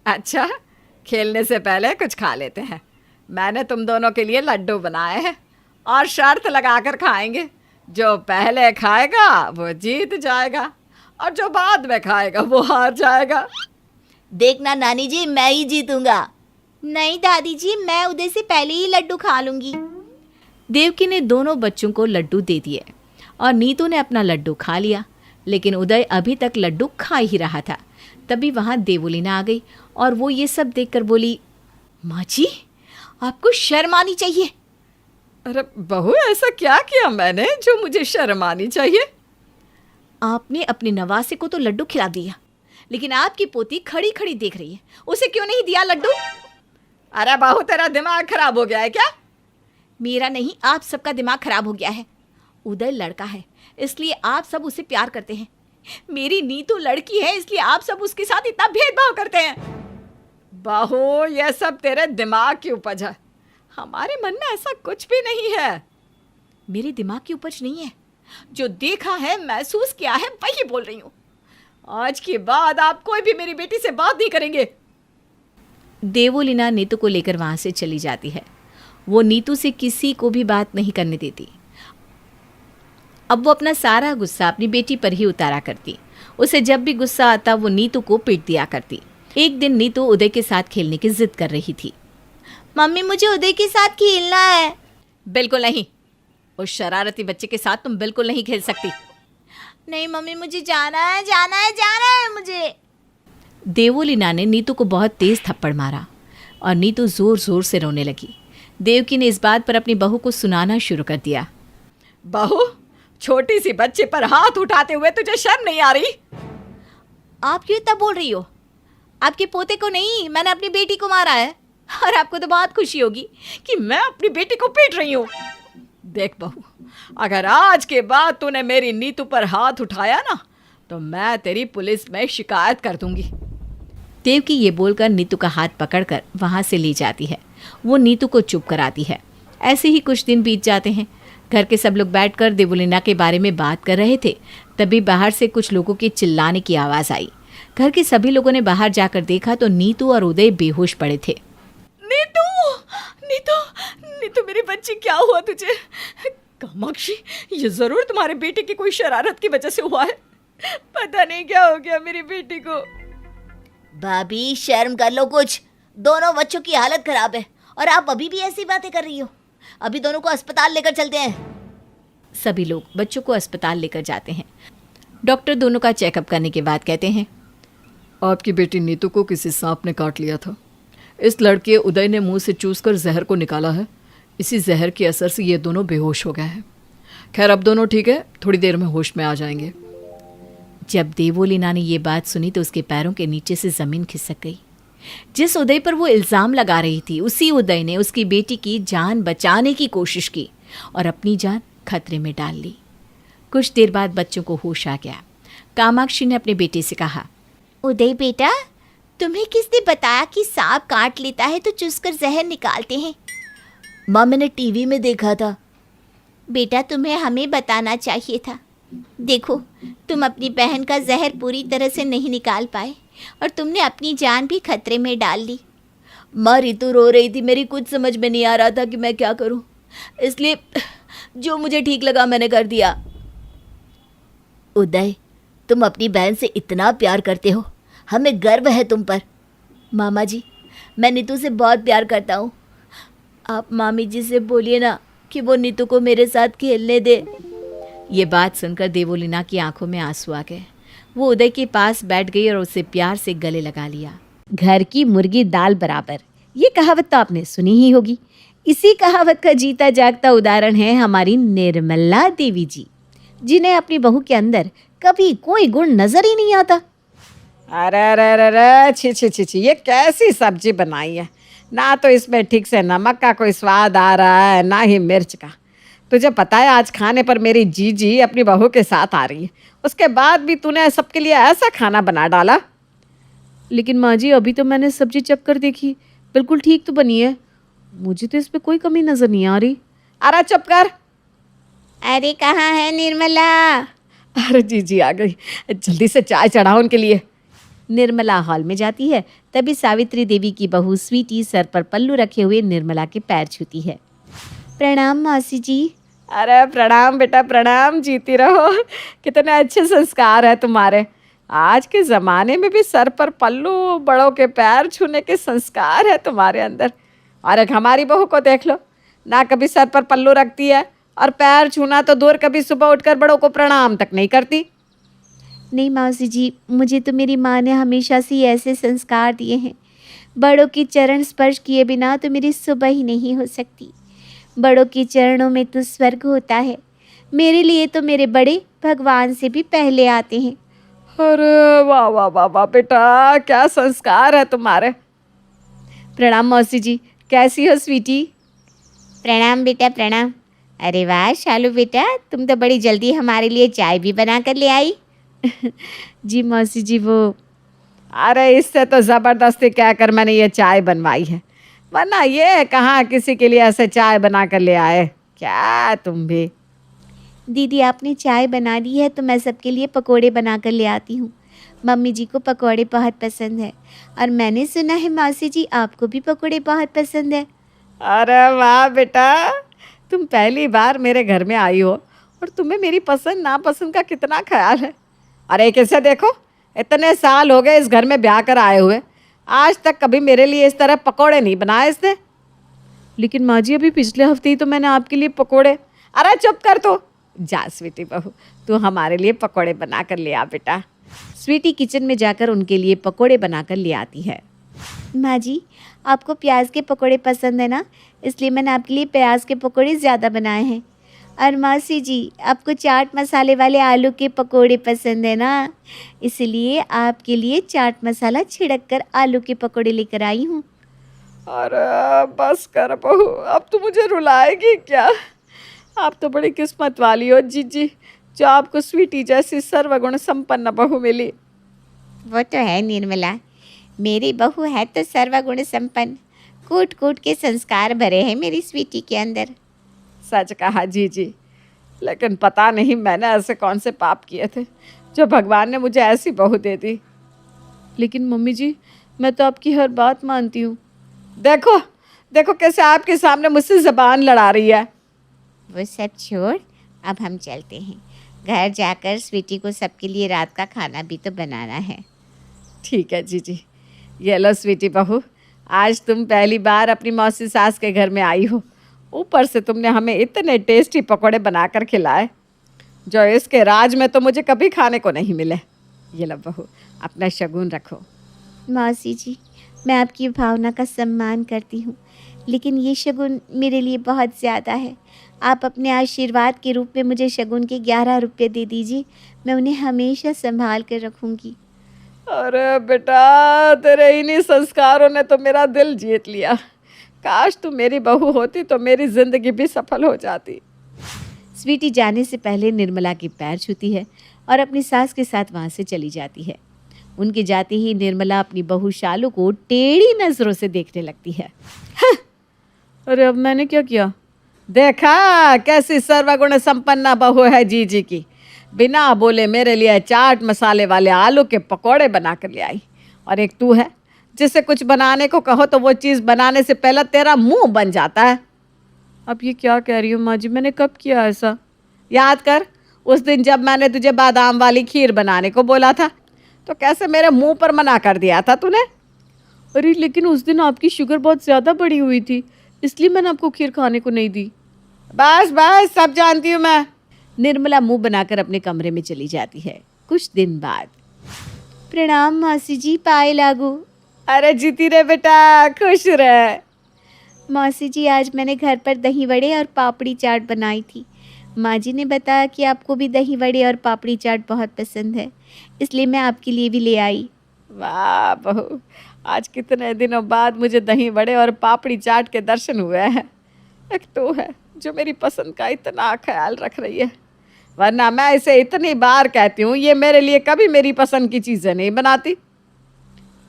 अच्छा, खेलने से पहले कुछ खा लेते हैं। मैंने तुम दोनों के लिए लड्डू बनाए हैं और शर्त लगाकर खाएंगे। जो पहले खाएगा वो जीत जाएगा और जो बाद में खाएगा वो हार जाएगा। देखना नानी जी, मैं ही जीतूंगा। नहीं दादी जी, मैं उदय से पहले ही लड्डू खा लूंगी। देवकी ने दोनों बच्चों को लड्डू दे दिए और नीतू ने अपना लड्डू खा लिया, लेकिन उदय अभी तक लड्डू खा ही रहा था। तभी वहां देवोलीना आ गई और वो ये सब देखकर बोली, माँ जी, आपको शर्म आनी चाहिए। अरे बहू, ऐसा क्या किया मैंने जो मुझे शर्म आनी चाहिए? आपने अपने नवासे को तो लड्डू खिला दिया, लेकिन आपकी पोती खड़ी खड़ी देख रही है, उसे क्यों नहीं दिया लड्डू? अरे बहू, तेरा दिमाग खराब हो गया है क्या? मेरा नहीं, आप सबका दिमाग खराब हो गया है। उदय लड़का है इसलिए आप सब उसे प्यार करते हैं। मेरी नीतू लड़की है इसलिए आप सब उसके साथ इतना भेदभाव करते हैं। बहू, यह सब तेरे दिमाग की उपज है, हमारे मन में ऐसा कुछ भी नहीं है। मेरे दिमाग की उपज नहीं है, जो देखा है, महसूस किया है, वही बोल रही हूँ। आज के बाद आप कोई भी मेरी बेटी से बात नहीं करेंगे। देवोलीना नीतू को लेकर वहां से चली जाती है। वो नीतू से किसी को भी बात नहीं करने देती। अब वो अपना सारा गुस्सा अपनी बेटी पर ही उतारा करती। उसे जब भी गुस्सा आता वो नीतू को पीट दिया करती। एक दिन नीतू उदय के साथ खेलने की जिद कर रही थी। मम्मी मुझे उदय के साथ खेलना है। बिल्कुल नहीं, उस शरारती बच्चे के साथ तुम बिल्कुल नहीं खेल सकती। नहीं मम्मी मुझे जाना है, जाना है, जाना है मुझे। देवोलीना ने नीतू को बहुत तेज थप्पड़ मारा और नीतू जोर जोर से रोने लगी। देवकी ने इस बात पर अपनी बहू को सुनाना शुरू कर दिया। बहू, छोटी सी बच्चे पर हाथ उठाते हुए तुझे शर्म नहीं आ रही? आप क्यों इतना बोल रही हो? आपके पोते को नहीं, मैंने अपनी बेटी को मारा है। और आपको तो बहुत खुशी होगी कि मैं अपनी बेटी को पीट रही हूँ। देख बहू, अगर आज के बाद तूने मेरी नीतू पर हाथ उठाया ना तो मैं तेरी पुलिस में शिकायत कर दूंगी। देवकी ये बोलकर नीतू का हाथ पकड़कर वहां से ले जाती है। वो नीतू को चुप कराती है। ऐसे ही कुछ दिन बीत जाते हैं। घर के सब लोग बैठकर देवोलीना के बारे में बात कर रहे थे। तभी बाहर से कुछ लोगों के चिल्लाने की आवाज़ आई। घर के सभी लोगों ने बाहर जाकर देखा तो नीतू और उदय बेहोश पड़े थे। नीतू, नीतू, नीतू मेरी बच्ची, क्या हुआ तुझे? कामाक्षी, ये जरूर तुम्हारे बेटे की कोई शरारत की वजह से हुआ है। पता नहीं क्या हो गया मेरी बेटी को। भाभी शर्म कर लो कुछ, दोनों बच्चों की हालत खराब है और आप अभी भी ऐसी बातें कर रही हो। अभी दोनों को अस्पताल लेकर चलते हैं। सभी लोग बच्चों को अस्पताल लेकर जाते हैं। डॉक्टर दोनों का चेकअप करने के बाद कहते हैं, आपकी बेटी नीतू को किसी सांप ने काट लिया था। इस लड़के उदय ने मुंह से चूसकर जहर को निकाला है। इसी जहर के असर से ये दोनों बेहोश हो गए हैं। खैर अब दोनों ठीक है, थोड़ी देर में होश में आ जाएंगे। जब देवोलीना ने ये बात सुनी तो उसके पैरों के नीचे से जमीन खिसक गई। जिस उदय पर वो इल्ज़ाम लगा रही थी उसी उदय ने उसकी बेटी की जान बचाने की कोशिश की और अपनी जान खतरे में डाल ली। कुछ देर बाद बच्चों को होश आ गया। कामाक्षी ने अपने बेटे से कहा, उदय बेटा, तुम्हें किसने बताया कि सांप काट लेता है तो चूसकर जहर निकालते हैं? माँ, मैंने टीवी में देखा था। बेटा तुम्हें हमें बताना चाहिए था। देखो, तुम अपनी बहन का जहर पूरी तरह से नहीं निकाल पाए और तुमने अपनी जान भी खतरे में डाल ली। माँ, रितु रो रही थी, मेरी कुछ समझ में नहीं आ रहा था कि मैं क्या करूं, इसलिए जो मुझे ठीक लगा मैंने कर दिया। उदय, तुम अपनी बहन से इतना प्यार करते हो, हमें गर्व है तुम पर। मामा जी, मैं नीतू से बहुत प्यार करता हूँ। आप मामी जी से बोलिए ना कि वो नीतू को मेरे साथ खेलने दे। ये बात सुनकर देवोलीना की आंखों में आंसू आ गए। वो उदय के पास बैठ गई और उसे प्यार से गले लगा लिया। घर की मुर्गी दाल बराबर, ये कहावत तो आपने सुनी ही होगी। इसी कहावत का जीता जागता उदाहरण है हमारी निर्मला देवी जी, जिन्हें अपनी बहू के अंदर कभी कोई गुण नजर ही नहीं आता। अरे अरे अरे अरे, छी छी छी छी, ये कैसी सब्जी बनाई है? ना तो इसमें ठीक से नमक का कोई स्वाद आ रहा है, ना ही मिर्च का। तुझे पता है आज खाने पर मेरी जीजी अपनी बहू के साथ आ रही है, उसके बाद भी तूने सबके लिए ऐसा खाना बना डाला। लेकिन माँ जी, अभी तो मैंने सब्जी चख कर देखी, बिल्कुल ठीक तो बनी है। मुझे तो इसमें कोई कमी नजर नहीं आ रही। अरे चुप कर। अरे कहाँ है निर्मला? अरे जीजी आ गई, जल्दी से चाय चढ़ाओ उनके लिए। निर्मला हॉल में जाती है, तभी सावित्री देवी की बहू स्वीटी सर पर पल्लू रखे हुए निर्मला के पैर छूती है। प्रणाम मौसी जी। अरे प्रणाम बेटा, प्रणाम, जीती रहो। कितने अच्छे संस्कार है तुम्हारे। आज के ज़माने में भी सर पर पल्लू, बड़ों के पैर छूने के संस्कार है तुम्हारे अंदर। और एक हमारी बहू को देख लो, ना कभी सर पर पल्लू रखती है और पैर छूना तो दूर, कभी सुबह उठकर बड़ों को प्रणाम तक नहीं करती। नहीं मौसी जी, मुझे तो मेरी माँ ने हमेशा से ऐसे संस्कार दिए हैं। बड़ों की चरण स्पर्श किए बिना तो मेरी सुबह ही नहीं हो सकती। बड़ों के चरणों में तो स्वर्ग होता है। मेरे लिए तो मेरे बड़े भगवान से भी पहले आते हैं। अरे वाह वाह वाह वाह बेटा, क्या संस्कार है तुम्हारे। प्रणाम मौसी जी, कैसी हो स्वीटी? प्रणाम बेटा, प्रणाम। अरे वाह शालू बेटा, तुम तो बड़ी जल्दी हमारे लिए चाय भी बना कर ले आई। जी मौसी जी, वो अरे इससे तो ज़बरदस्ती कहकर मैंने ये चाय बनवाई है, वरना ये कहाँ किसी के लिए ऐसे चाय बना कर ले आए। क्या तुम भी। दीदी आपने चाय बना दी है तो मैं सबके लिए पकोड़े बना कर ले आती हूँ। मम्मी जी को पकोड़े बहुत पसंद है और मैंने सुना है मौसी जी आपको भी पकोड़े बहुत पसंद है। अरे वाह बेटा, तुम पहली बार मेरे घर में आई हो और तुम्हें मेरी पसंद नापसंद का कितना ख्याल है। अरे कैसे देखो, इतने साल हो गए इस घर में ब्याह कर आए हुए, आज तक कभी मेरे लिए इस तरह पकोड़े नहीं बनाए इसने। लेकिन माँ जी अभी पिछले हफ्ते ही तो मैंने आपके लिए पकोड़े। अरे चुप कर तू, जा स्वीटी बहू, तू हमारे लिए पकोड़े बना कर ले आ बेटा। स्वीटी किचन में जाकर उनके लिए पकोड़े बनाकर ले आती है। माँ जी आपको प्याज के पकोड़े पसंद है ना, इसलिए मैंने आपके लिए प्याज के पकोड़े ज़्यादा बनाए हैं। और मौसी जी आपको चाट मसाले वाले आलू के पकोड़े पसंद है ना, इसलिए आपके लिए चाट मसाला छिड़क कर आलू के पकोड़े लेकर आई हूँ। अरे बस कर बहू, अब तो मुझे रुलाएगी क्या। आप तो बड़ी किस्मत वाली हो जीजी, जो आपको स्वीटी जैसी सर्वगुण संपन्न बहू मिली। वो तो है निर्मला, मेरी बहू है तो सर्वगुण संपन्न, कूट कूट के संस्कार भरे हैं मेरी स्वीटी के अंदर। सच कहा जीजी, लेकिन पता नहीं मैंने ऐसे कौन से पाप किए थे जो भगवान ने मुझे ऐसी बहू दे दी। लेकिन मम्मी जी मैं तो आपकी हर बात मानती हूँ। देखो देखो कैसे आपके सामने मुझसे ज़बान लड़ा रही है। वो सब छोड़, अब हम चलते हैं घर, जाकर स्वीटी को सबके लिए रात का खाना भी तो बनाना है। ठीक है जीजी, ये लो स्वीटी बहू, आज तुम पहली बार अपनी मौसी सास के घर में आई हो, ऊपर से तुमने हमें इतने टेस्टी पकोड़े बनाकर खिलाए जो इसके राज में तो मुझे कभी खाने को नहीं मिले। ये लो बहू, अपना शगुन रखो। मौसी जी मैं आपकी भावना का सम्मान करती हूँ, लेकिन ये शगुन मेरे लिए बहुत ज़्यादा है। आप अपने आशीर्वाद के रूप में मुझे शगुन के 11 रुपये दे दीजिए, मैं उन्हें हमेशा संभाल कर रखूँगी। अरे बेटा, तेरे इन्हीं संस्कारों ने तो मेरा दिल जीत लिया। काश तू मेरी बहू होती तो मेरी ज़िंदगी भी सफल हो जाती। स्वीटी जाने से पहले निर्मला के पैर छूती है और अपनी सास के साथ वहाँ से चली जाती है। उनके जाते ही निर्मला अपनी बहू शालू को टेढ़ी नज़रों से देखने लगती है। अरे अब मैंने क्या किया? देखा कैसी सर्वगुण संपन्ना बहू है जीजी की, बिना बोले मेरे लिए चाट मसाले वाले आलू के पकोड़े बना कर ले आई। और एक तू है जिसे कुछ बनाने को कहो तो वो चीज़ बनाने से पहले तेरा मुंह बन जाता है। अब ये क्या कह रही हो माँ जी, मैंने कब किया ऐसा? याद कर उस दिन जब मैंने तुझे बादाम वाली खीर बनाने को बोला था तो कैसे मेरे मुंह पर मना कर दिया था तूने। अरे लेकिन उस दिन आपकी शुगर बहुत ज़्यादा बढ़ी हुई थी, इसलिए मैंने आपको खीर खाने को नहीं दी। बस बस सब जानती हूँ मैं। निर्मला मुंह बनाकर अपने कमरे में चली जाती है। कुछ दिन बाद। प्रणाम मौसी जी, पाए लागू। अरे जीती रे बेटा, खुश रहे। मौसी जी आज मैंने घर पर दही वड़े और पापड़ी चाट बनाई थी। माँ जी ने बताया कि आपको भी दही वड़े और पापड़ी चाट बहुत पसंद है, इसलिए मैं आपके लिए भी ले आई। वाह बहू, आज कितने दिनों बाद मुझे दही वड़े और पापड़ी चाट के दर्शन हुए हैं। एक तो है जो मेरी पसंद का इतना ख्याल रख रही है, वरना मैं इसे इतनी बार कहती हूँ ये मेरे लिए कभी मेरी पसंद की चीज़ें नहीं बनाती।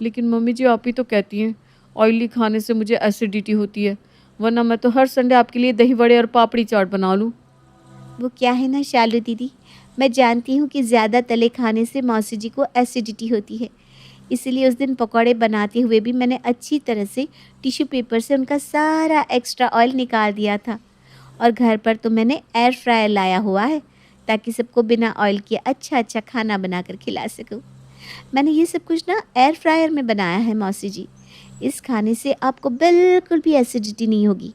लेकिन मम्मी जी आप ही तो कहती हैं ऑयली खाने से मुझे एसिडिटी होती है, वरना मैं तो हर संडे आपके लिए दही वड़े और पापड़ी चाट बना लूँ। वो क्या है ना शालू दीदी, मैं जानती हूँ कि ज़्यादा तले खाने से मौसी जी को एसिडिटी होती है, इसीलिए उस दिन पकौड़े बनाते हुए भी मैंने अच्छी तरह से टिश्यू पेपर से उनका सारा एक्स्ट्रा ऑयल निकाल दिया था। और घर पर तो मैंने एयर फ्रायर लाया हुआ है ताकि सबको बिना ऑयल के अच्छा अच्छा खाना बनाकर खिला सकूँ। मैंने ये सब कुछ ना एयर फ्रायर में बनाया है मौसी जी, इस खाने से आपको बिल्कुल भी एसिडिटी नहीं होगी।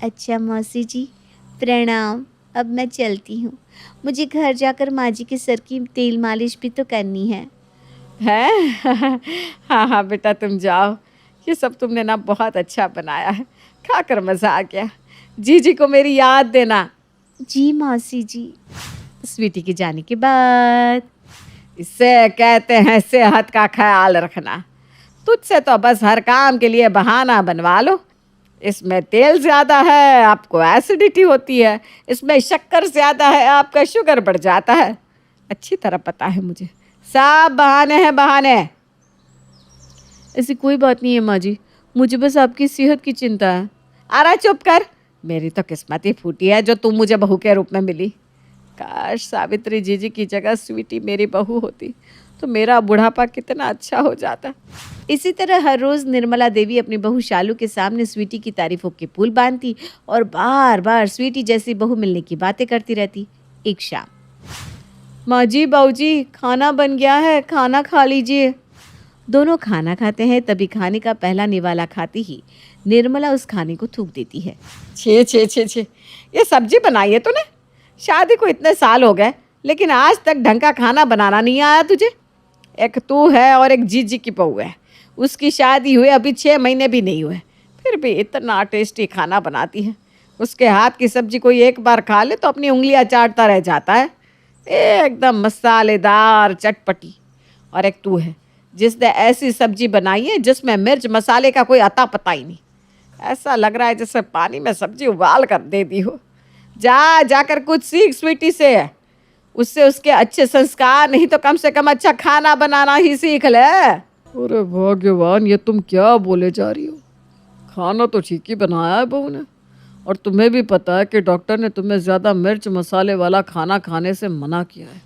अच्छा मौसी जी प्रणाम, अब मैं चलती हूँ, मुझे घर जाकर माँ जी के सर की तेल मालिश भी तो करनी है। हाँ हाँ बेटा तुम जाओ, ये सब तुमने ना बहुत अच्छा बनाया है, खाकर मज़ा आ गया। जीजी को मेरी याद देना। जी मौसी जी। स्वीटी के जाने के बाद। इससे कहते हैं सेहत का ख्याल रखना। तुझसे तो बस हर काम के लिए बहाना बनवा लो। इसमें तेल ज़्यादा है आपको एसिडिटी होती है, इसमें शक्कर ज़्यादा है आपका शुगर बढ़ जाता है। अच्छी तरह पता है मुझे, सब बहाने हैं बहाने। ऐसी कोई बात नहीं है माँ जी, मुझे बस आपकी सेहत की चिंता है। अरे चुप कर, मेरी तो किस्मत ही फूटी है जो तुम मुझे बहू के रूप में मिली। काश सावित्री जीजी की जगह स्वीटी मेरी बहू होती तो मेरा बुढ़ापा कितना अच्छा हो जाता। इसी तरह हर रोज निर्मला देवी अपनी बहू शालू के सामने स्वीटी की तारीफों के पुल बांधती और बार बार स्वीटी जैसी बहू मिलने की बातें करती रहती। एक शाम, माँ जी, बाऊ जी, खाना बन गया है, खाना खा लीजिए। दोनों खाना खाते हैं। तभी खाने का पहला निवाला खाते ही निर्मला उस खाने को थूक देती है। छे छे छे छे, ये सब्जी बनाई है तूने? शादी को इतने साल हो गए लेकिन आज तक ढंग का खाना बनाना नहीं आया तुझे। एक तू है और एक जीजी की बहू है, उसकी शादी हुए अभी 6 महीने भी नहीं हुए, फिर भी इतना टेस्टी खाना बनाती है। उसके हाथ की सब्जी कोई एक बार खा ले तो अपनी उंगलियां चाटता रह जाता है, एकदम मसालेदार चटपटी। और एक तू है जिसने ऐसी सब्जी बनाई है जिसमें मिर्च मसाले का कोई अता पता ही नहीं। ऐसा लग रहा है जैसे पानी में सब्जी उबाल कर दे दी हो। जाकर कुछ सीख स्वीटी से, उससे उसके अच्छे संस्कार नहीं तो कम से कम अच्छा खाना बनाना ही सीख ले। अरे भगवान, ये तुम क्या बोले जा रही हो? खाना तो ठीक ही बनाया है बहू ने, और तुम्हें भी पता है कि डॉक्टर ने तुम्हें ज़्यादा मिर्च मसाले वाला खाना खाने से मना किया है,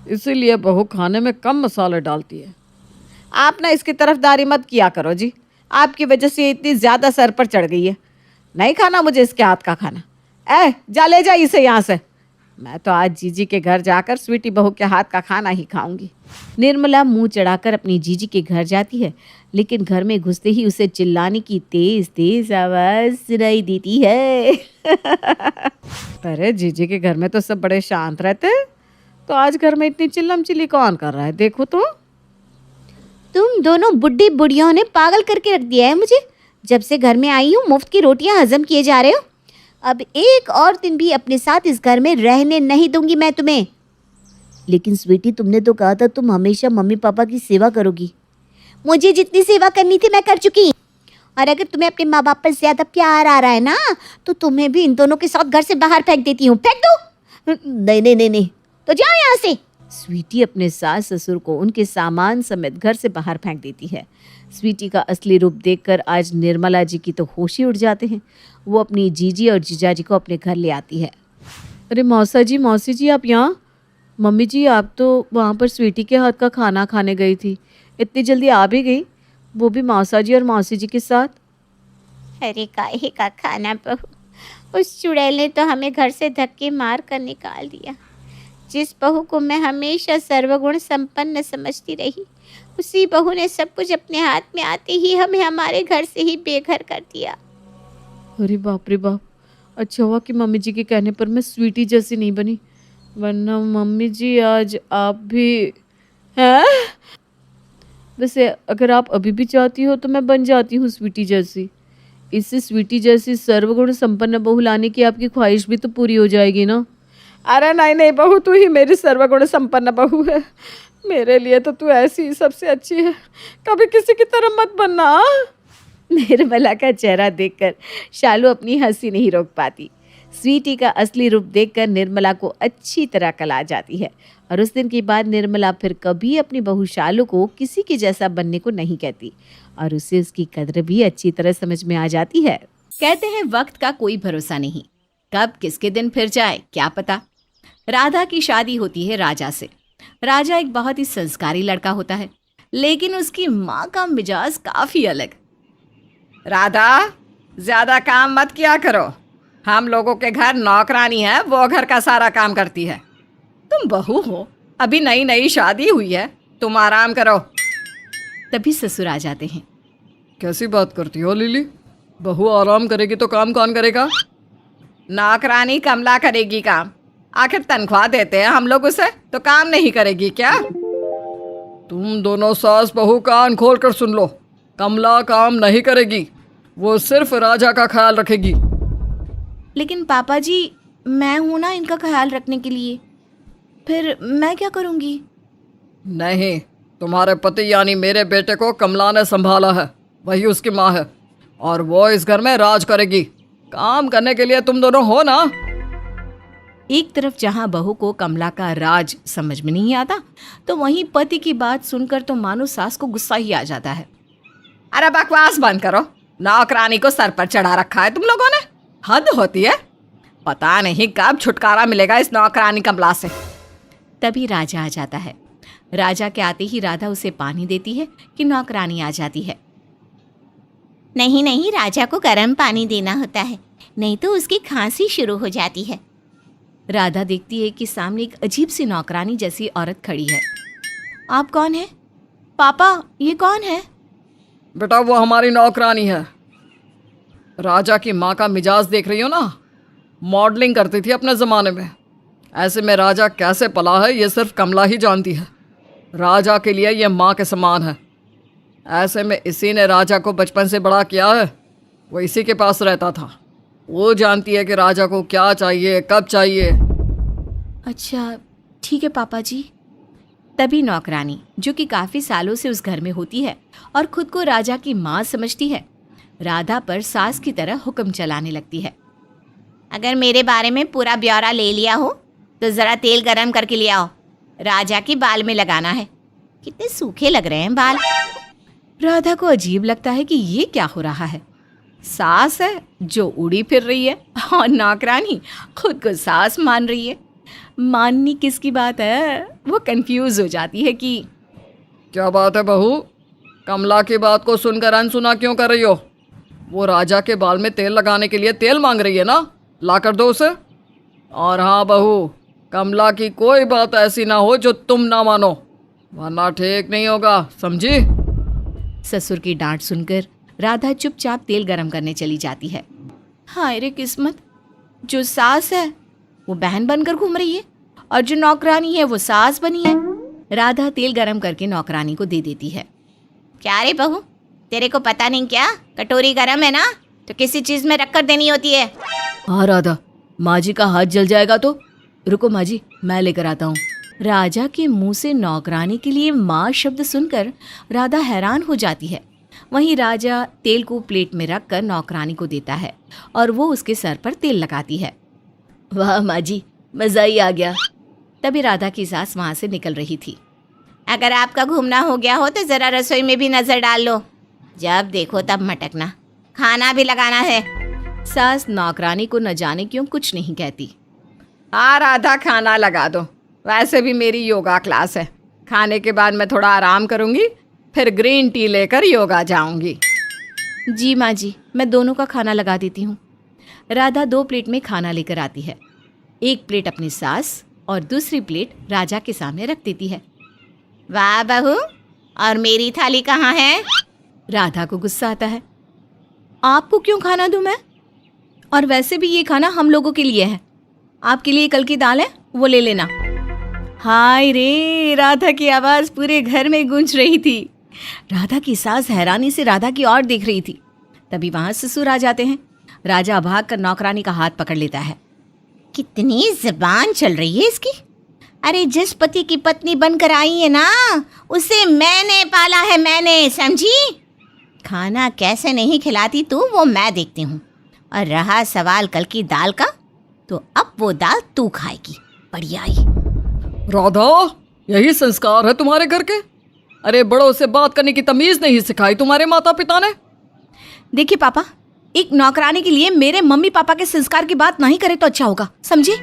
इसीलिए बहू खाने में कम मसाले डालती है। आप ना इसकी तरफदारी मत किया करो जी, आपकी वजह से इतनी ज़्यादा सर पर चढ़ गई है। नहीं खाना मुझे इसके हाथ का खाना। जा ले जा इसे यहाँ से। मैं तो आज जीजी के घर जाकर स्वीटी बहू के हाथ का खाना ही खाऊंगी। निर्मला मुंह चढ़ाकर अपनी जीजी के घर जाती है, लेकिन घर में घुसते ही उसे चिल्लाने की तेज तेज आवाज सुनाई देती है। अरे जीजी के घर में तो सब बड़े शांत रहते हैं, तो आज घर में इतनी चिल्लम चिल्ली कौन कर रहा है? देखो तो। तुम दोनों बुढ़ी बुढ़ियों ने पागल करके रख दिया है मुझे। जब से घर में आई हूँ मुफ्त की रोटियां हजम किए जा रहे हो। अब एक और दिन भी अपने साथ इस घर में रहने नहीं दूंगी मैं तुम्हें। लेकिन स्वीटी, तुमने तो कहा था तुम हमेशा मम्मी पापा की सेवा करोगी। मुझे जितनी सेवा करनी थी मैं कर चुकी। और अगर तुम्हें अपने माँ बाप पर ज्यादा प्यार आ रहा है ना, तो तुम्हें भी इन दोनों के साथ घर से बाहर फेंक देती हूँ। फेंक दो। नहीं नहीं नहीं नहीं, तो जाओ यहाँ से। स्वीटी अपने सास ससुर को उनके सामान समेत घर से बाहर फेंक देती है। स्वीटी का असली रूप देखकर आज निर्मला जी की तो होश ही उड़ जाते हैं। वो अपनी जीजी और जीजाजी को अपने घर ले आती है। अरे मौसी जी आप यहाँ? मम्मी जी, आप तो वहाँ पर स्वीटी के हाथ का खाना खाने गई थी, इतनी जल्दी आ भी गई, वो भी मौसा जी और मौसी जी के साथ। अरे काहे का खाना बहू, उस चुड़ैल ने तो हमें घर से धक्के मार कर निकाल दिया। जिस बहू को मैं हमेशा सर्वगुण संपन्न समझती रही, उसी बहू ने सब कुछ अपने हाथ में आते ही हमें हमारे घर से ही बेघर कर दिया। अरे बाप रे बाप, अच्छा हुआ कि मम्मी जी के कहने पर मैं स्वीटी जैसी नहीं बनी, वरना मम्मी जी आज आप भी हैं। वैसे अगर आप अभी भी चाहती हो तो मैं बन जाती हूँ स्वीटी जैसी। इससे स्वीटी जैसी सर्वगुण संपन्न बहू लाने की आपकी ख्वाहिश भी तो पूरी हो जाएगी ना। अरे नहीं नहीं बहू, तू ही मेरी सर्वगुण संपन्न बहू है। मेरे लिए तो तू ऐसी ही सबसे अच्छी है, कभी किसी की तरह मत बनना। निर्मला का चेहरा देखकर शालू अपनी हंसी नहीं रोक पाती। स्वीटी का असली रूप देखकर निर्मला को अच्छी तरह कल आ जाती है, और उस दिन के बाद निर्मला फिर कभी अपनी बहू शालू को किसी के जैसा बनने को नहीं कहती, और उसे उसकी कद्र भी अच्छी तरह समझ में आ जाती है। कहते हैं वक्त का कोई भरोसा नहीं, कब किसके दिन फिर जाए क्या पता। राधा की शादी होती है राजा से। राजा एक बहुत ही संस्कारी लड़का होता है, लेकिन उसकी माँ का मिजाज काफी अलग। राधा, ज्यादा काम मत किया करो, हम लोगों के घर नौकरानी है, वो घर का सारा काम करती है। तुम बहू हो, अभी नई नई शादी हुई है, तुम आराम करो। तभी ससुर आ जाते हैं। कैसी बात करती हो लिली? बहू आराम करेगी तो काम कौन करेगा? नौकरानी कमला करेगी काम, आखिर तनख्वाह देते हैं हम लोग उसे, तो काम नहीं करेगी क्या? तुम दोनों सास बहू कान खोल कर सुन लो, कमला काम नहीं करेगी, वो सिर्फ राजा का ख्याल रखेगी। लेकिन पापा जी, मैं हूं ना इनका ख्याल रखने के लिए, फिर मैं क्या करूंगी? नहीं, तुम्हारे पति यानी मेरे बेटे को कमला ने संभाला है, वही उसकी माँ है, और वो इस घर में राज करेगी। काम करने के लिए तुम दोनों हो ना। एक तरफ जहां बहू को कमला का राज समझ में नहीं आता, तो वहीं पति की बात सुनकर तो मानो सास को गुस्सा ही आ जाता है। अरे बकवास बंद करो, नौकरानी को सर पर चढ़ा रखा है तुम लोगों ने, हद होती है। पता नहीं कब छुटकारा मिलेगा इस नौकरानी कमला से। तभी राजा आ जाता है। राजा के आते ही राधा उसे पानी देती है कि नौकरानी आ जाती है। नहीं नहीं, राजा को गर्म पानी देना होता है, नहीं तो उसकी खांसी शुरू हो जाती है। राधा देखती है कि सामने एक अजीब सी नौकरानी जैसी औरत खड़ी है। आप कौन है? पापा, ये कौन है? बेटा वो हमारी नौकरानी है। राजा की माँ का मिजाज देख रही हो ना, मॉडलिंग करती थी अपने ज़माने में। ऐसे में राजा कैसे पला है ये सिर्फ कमला ही जानती है। राजा के लिए ये माँ के समान है। ऐसे में इसी ने राजा को बचपन से बड़ा किया है। वो इसी के पास रहता था। वो जानती है कि राजा को क्या चाहिए, कब चाहिए। अच्छा ठीक है पापा जी। तभी नौकरानी, जो कि काफ़ी सालों से उस घर में होती है और खुद को राजा की माँ समझती है, राधा पर सास की तरह हुक्म चलाने लगती है। अगर मेरे बारे में पूरा ब्यौरा ले लिया हो तो ज़रा तेल गरम करके ले आओ, राजा के बाल में लगाना है। कितने सूखे लग रहे हैं बाल। राधा को अजीब लगता है कि ये क्या हो रहा है। सास है जो उड़ी फिर रही है और नौकरानी खुद को सास मान रही है। माननी किसकी बात है? वो कंफ्यूज हो जाती है कि क्या बात है बहू, कमला की बात को सुनकर अनसुना क्यों कर रही हो? वो राजा के बाल में तेल लगाने के लिए तेल मांग रही है ना, ला कर दो उसे। और हाँ बहू, कमला की कोई बात ऐसी ना हो जो तुम ना मानो, वरना ठीक नहीं होगा, समझी? ससुर की डांट सुनकर राधा चुपचाप तेल गरम करने चली जाती है। हाय रे किस्मत, जो सास है वो बहन बनकर घूम रही है और जो नौकरानी है वो सास बनी है। राधा तेल गरम करके नौकरानी को दे देती है। क्या रे बहू, तेरे को पता नहीं क्या? कटोरी गरम है ना तो किसी चीज में रख कर देनी होती है। हाँ राधा, माँ जी का हाथ जल जाएगा तो। रुको माँ जी, मैं लेकर आता हूँ। राजा के मुंह से नौकरानी के लिए माँ शब्द सुनकर राधा हैरान हो जाती है। वहीं राजा तेल को प्लेट में रखकर नौकरानी को देता है और वो उसके सर पर तेल लगाती है। वाह माँ जी, मज़ा ही आ गया। तभी राधा की सास वहाँ से निकल रही थी। अगर आपका घूमना हो गया हो तो ज़रा रसोई में भी नज़र डाल लो, जब देखो तब मटकना, खाना भी लगाना है। सास नौकरानी को न जाने क्यों कुछ नहीं कहती। हाँ राधा, खाना लगा दो, वैसे भी मेरी योगा क्लास है। खाने के बाद मैं थोड़ा आराम करूँगी, फिर ग्रीन टी लेकर योगा जाऊँगी। जी माँ जी, मैं दोनों का खाना लगा देती हूँ। राधा 2 प्लेट में खाना लेकर आती है। एक प्लेट अपनी सास और दूसरी प्लेट राजा के सामने रख देती है। वाह बहू, और मेरी थाली कहाँ है? राधा को गुस्सा आता है। आपको क्यों खाना दूं मैं? और वैसे भी ये खाना हम लोगों के लिए है। आपके लिए कल की दाल है, वो ले लेना। हाय रे, राधा की आवाज़ पूरे घर में गूंज रही थी। राधा की सास हैरानी से राधा की ओर देख रही थी। तभी वहां ससुर आ जाते हैं। राजा भागकर नौकरानी का हाथ पकड़ लेता है। कितनी ज़बान चल रही है इसकी। अरे जिस पति की पत्नी बनकर आई है ना, उसे मैंने पाला है, मैंने, समझी? खाना कैसे नहीं खिलाती तू, वो मैं देखती हूँ। और रहा सवाल कल की दाल का, तो अब वो दाल तू खाएगी। बढ़िया आई। राधा, यही संस्कार है तुम्हारे घर के? अरे बड़ों से बात करने की तमीज नहीं सिखाई तुम्हारे माता पिता ने? देखिए पापा, एक नौकरानी के लिए मेरे मम्मी पापा के संस्कार की बात नहीं करे तो अच्छा होगा, समझे?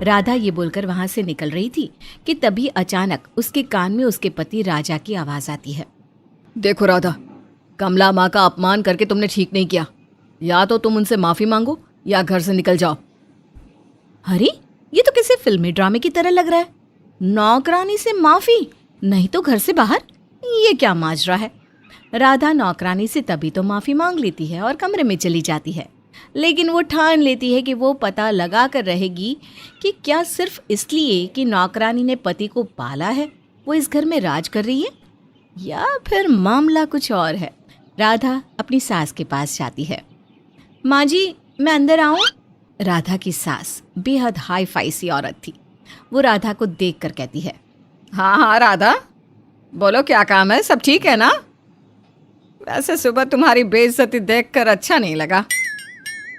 राधा ये बोलकर वहां से निकल रही थी कि तभी अचानक उसके कान में उसके पति राजा की आवाज आती है। देखो राधा, कमला माँ का अपमान करके तुमने ठीक नहीं किया। या तो तुम उनसे माफी मांगो या घर से निकल जाओ। अरे ये तो किसी फिल्मी ड्रामे की तरह लग रहा है। नौकरानी से माफी, नहीं तो घर से बाहर। ये क्या माजरा है? राधा नौकरानी से तभी तो माफी मांग लेती है और कमरे में चली जाती है, लेकिन वो ठान लेती है कि वो पता लगा कर रहेगी कि क्या सिर्फ इसलिए कि नौकरानी ने पति को पाला है वो इस घर में राज कर रही है, या फिर मामला कुछ और है। राधा अपनी सास के पास जाती है। माँ जी, मैं अंदर आऊं? राधा की सास बेहद हाई फाई सी औरत थी। वो राधा को देखकर कहती है, हाँ हाँ राधा, बोलो क्या काम है, सब ठीक है ना? वैसे सुबह तुम्हारी बेइज्जती देखकर अच्छा नहीं लगा।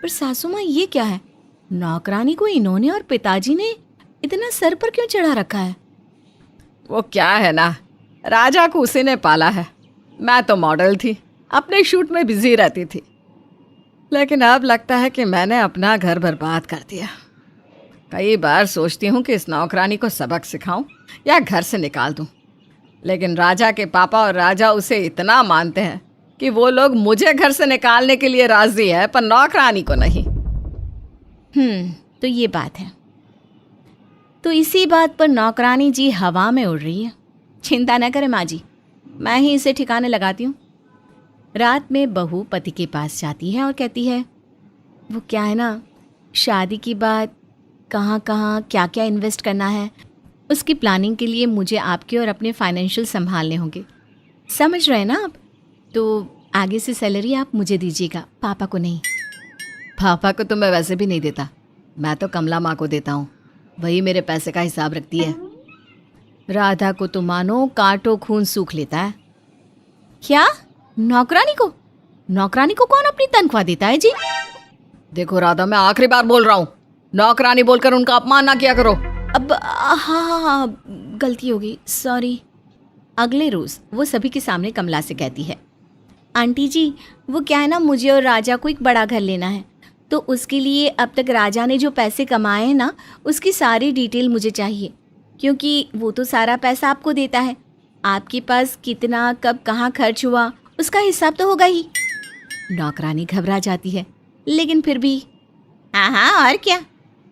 पर सासू माँ, ये क्या है? नौकरानी को इन्होंने और पिताजी ने इतना सर पर क्यों चढ़ा रखा है? वो क्या है ना, राजा को उसी ने पाला है। मैं तो मॉडल थी, अपने शूट में बिजी रहती थी, लेकिन अब लगता है कि मैंने अपना घर बर्बाद कर दिया। कई बार सोचती हूँ कि इस नौकरानी को सबक सिखाऊं या घर से निकाल दूं, लेकिन राजा के पापा और राजा उसे इतना मानते हैं कि वो लोग मुझे घर से निकालने के लिए राजी है, पर नौकरानी को नहीं। तो ये बात है। तो इसी बात पर नौकरानी जी हवा में उड़ रही है। चिंता न करें माँ जी, मैं ही इसे ठिकाने लगाती हूँ। रात में बहू पति के पास जाती है और कहती है, वो क्या है ना, शादी की बात कहाँ कहाँ क्या क्या इन्वेस्ट करना है, उसकी प्लानिंग के लिए मुझे आपके और अपने फाइनेंशियल संभालने होंगे। समझ रहे हैं ना आप? तो आगे से सैलरी आप मुझे दीजिएगा, पापा को नहीं। पापा को तो मैं वैसे भी नहीं देता, मैं तो कमला माँ को देता हूँ, वही मेरे पैसे का हिसाब रखती है। राधा को तो मानो कांटो खून सूख लेता है। क्या? नौकरानी को? नौकरानी को कौन अपनी तनख्वाह देता है जी? देखो राधा, मैं आखिरी बार बोल रहा हूँ, नौकरानी बोलकर उनका अपमान ना किया करो। अब हाँ, गलती हो गई, सॉरी। अगले रोज वो सभी के सामने कमला से कहती है, आंटी जी वो क्या है ना, मुझे और राजा को एक बड़ा घर लेना है, तो उसके लिए अब तक राजा ने जो पैसे कमाए हैं ना, उसकी सारी डिटेल मुझे चाहिए, क्योंकि वो तो सारा पैसा आपको देता है। आपके पास कितना कब कहाँ खर्च हुआ उसका हिसाब तो होगा ही। नौकरानी घबरा जाती है, लेकिन फिर भी हाँ और क्या,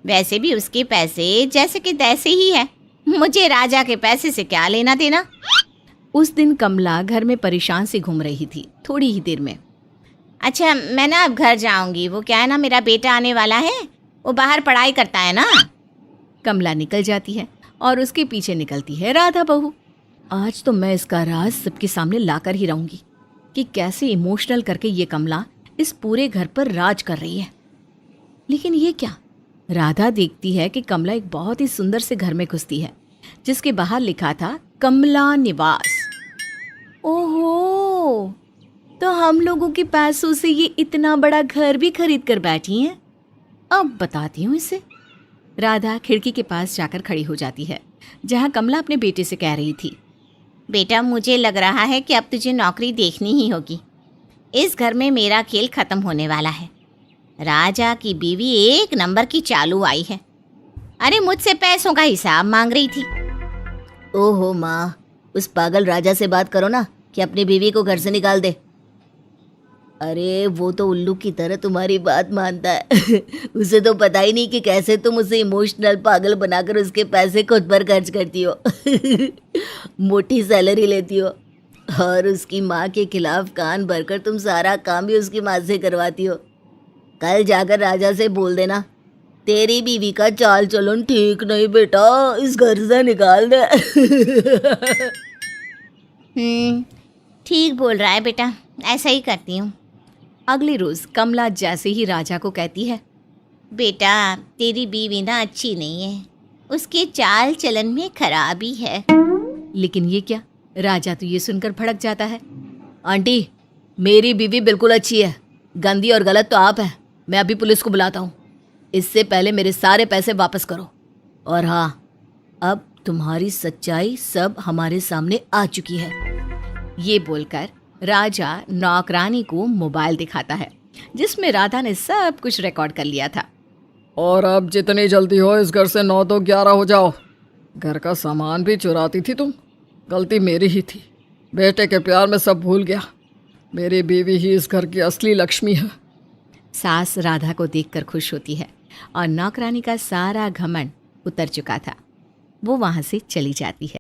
वैसे भी उसके पैसे जैसे कि तैसे ही है, मुझे राजा के पैसे से क्या लेना देना। उस दिन कमला घर में परेशान से घूम रही थी। थोड़ी ही देर में, अच्छा मैं ना अब घर जाऊंगी, वो क्या है ना, मेरा बेटा आने वाला है, वो बाहर पढ़ाई करता है ना। कमला निकल जाती है और उसके पीछे निकलती है राधा बहू। आज तो मैं इसका राज सबके सामने लाकर ही रहूंगी कि कैसे इमोशनल करके ये कमला इस पूरे घर पर राज कर रही है। लेकिन ये क्या, राधा देखती है कि कमला एक बहुत ही सुंदर से घर में घुसती है जिसके बाहर लिखा था कमला निवास। ओहो, तो हम लोगों के पैसों से ये इतना बड़ा घर भी खरीद कर बैठी हैं। अब बताती हूँ इसे। राधा खिड़की के पास जाकर खड़ी हो जाती है जहाँ कमला अपने बेटे से कह रही थी, बेटा मुझे लग रहा है कि अब तुझे नौकरी देखनी ही होगी। इस घर में मेरा खेल खत्म होने वाला है। राजा की बीवी एक नंबर की चालू आई है। अरे मुझसे पैसों का हिसाब मांग रही थी। ओहो माँ, उस पागल राजा से बात करो ना कि अपनी बीवी को घर से निकाल दे। अरे वो तो उल्लू की तरह तुम्हारी बात मानता है उसे तो पता ही नहीं कि कैसे तुम उसे इमोशनल पागल बनाकर उसके पैसे खुद पर खर्च करती हो मोटी सैलरी लेती हो और उसकी माँ के खिलाफ कान भरकर तुम सारा काम भी उसकी माँ से करवाती हो। कल जाकर राजा से बोल देना, तेरी बीवी का चाल चलन ठीक नहीं बेटा, इस घर से निकाल दे ठीक बोल रहा है बेटा, ऐसा ही करती हूँ। अगले रोज कमला जैसे ही राजा को कहती है, बेटा तेरी बीवी ना अच्छी नहीं है, उसके चाल चलन में खराबी है। लेकिन ये क्या, राजा तो ये सुनकर भड़क जाता है। आंटी मेरी बीवी बिल्कुल अच्छी है, गंदी और गलत तो आप हैं। मैं अभी पुलिस को बुलाता हूँ, इससे पहले मेरे सारे पैसे वापस करो। और हाँ, अब तुम्हारी सच्चाई सब हमारे सामने आ चुकी है। ये बोलकर राजा नौकरानी को मोबाइल दिखाता है जिसमें राधा ने सब कुछ रिकॉर्ड कर लिया था। और अब जितनी जल्दी हो इस घर से 9 तो 11 हो जाओ। घर का सामान भी चुराती थी तुम, गलती मेरी ही थी। बेटे के प्यार में सब भूल गया। मेरी बीवी ही इस घर की असली लक्ष्मी है। सास राधा को देखकर खुश होती है और नौकरानी का सारा घमंड उतर चुका था। वो वहां से चली जाती है।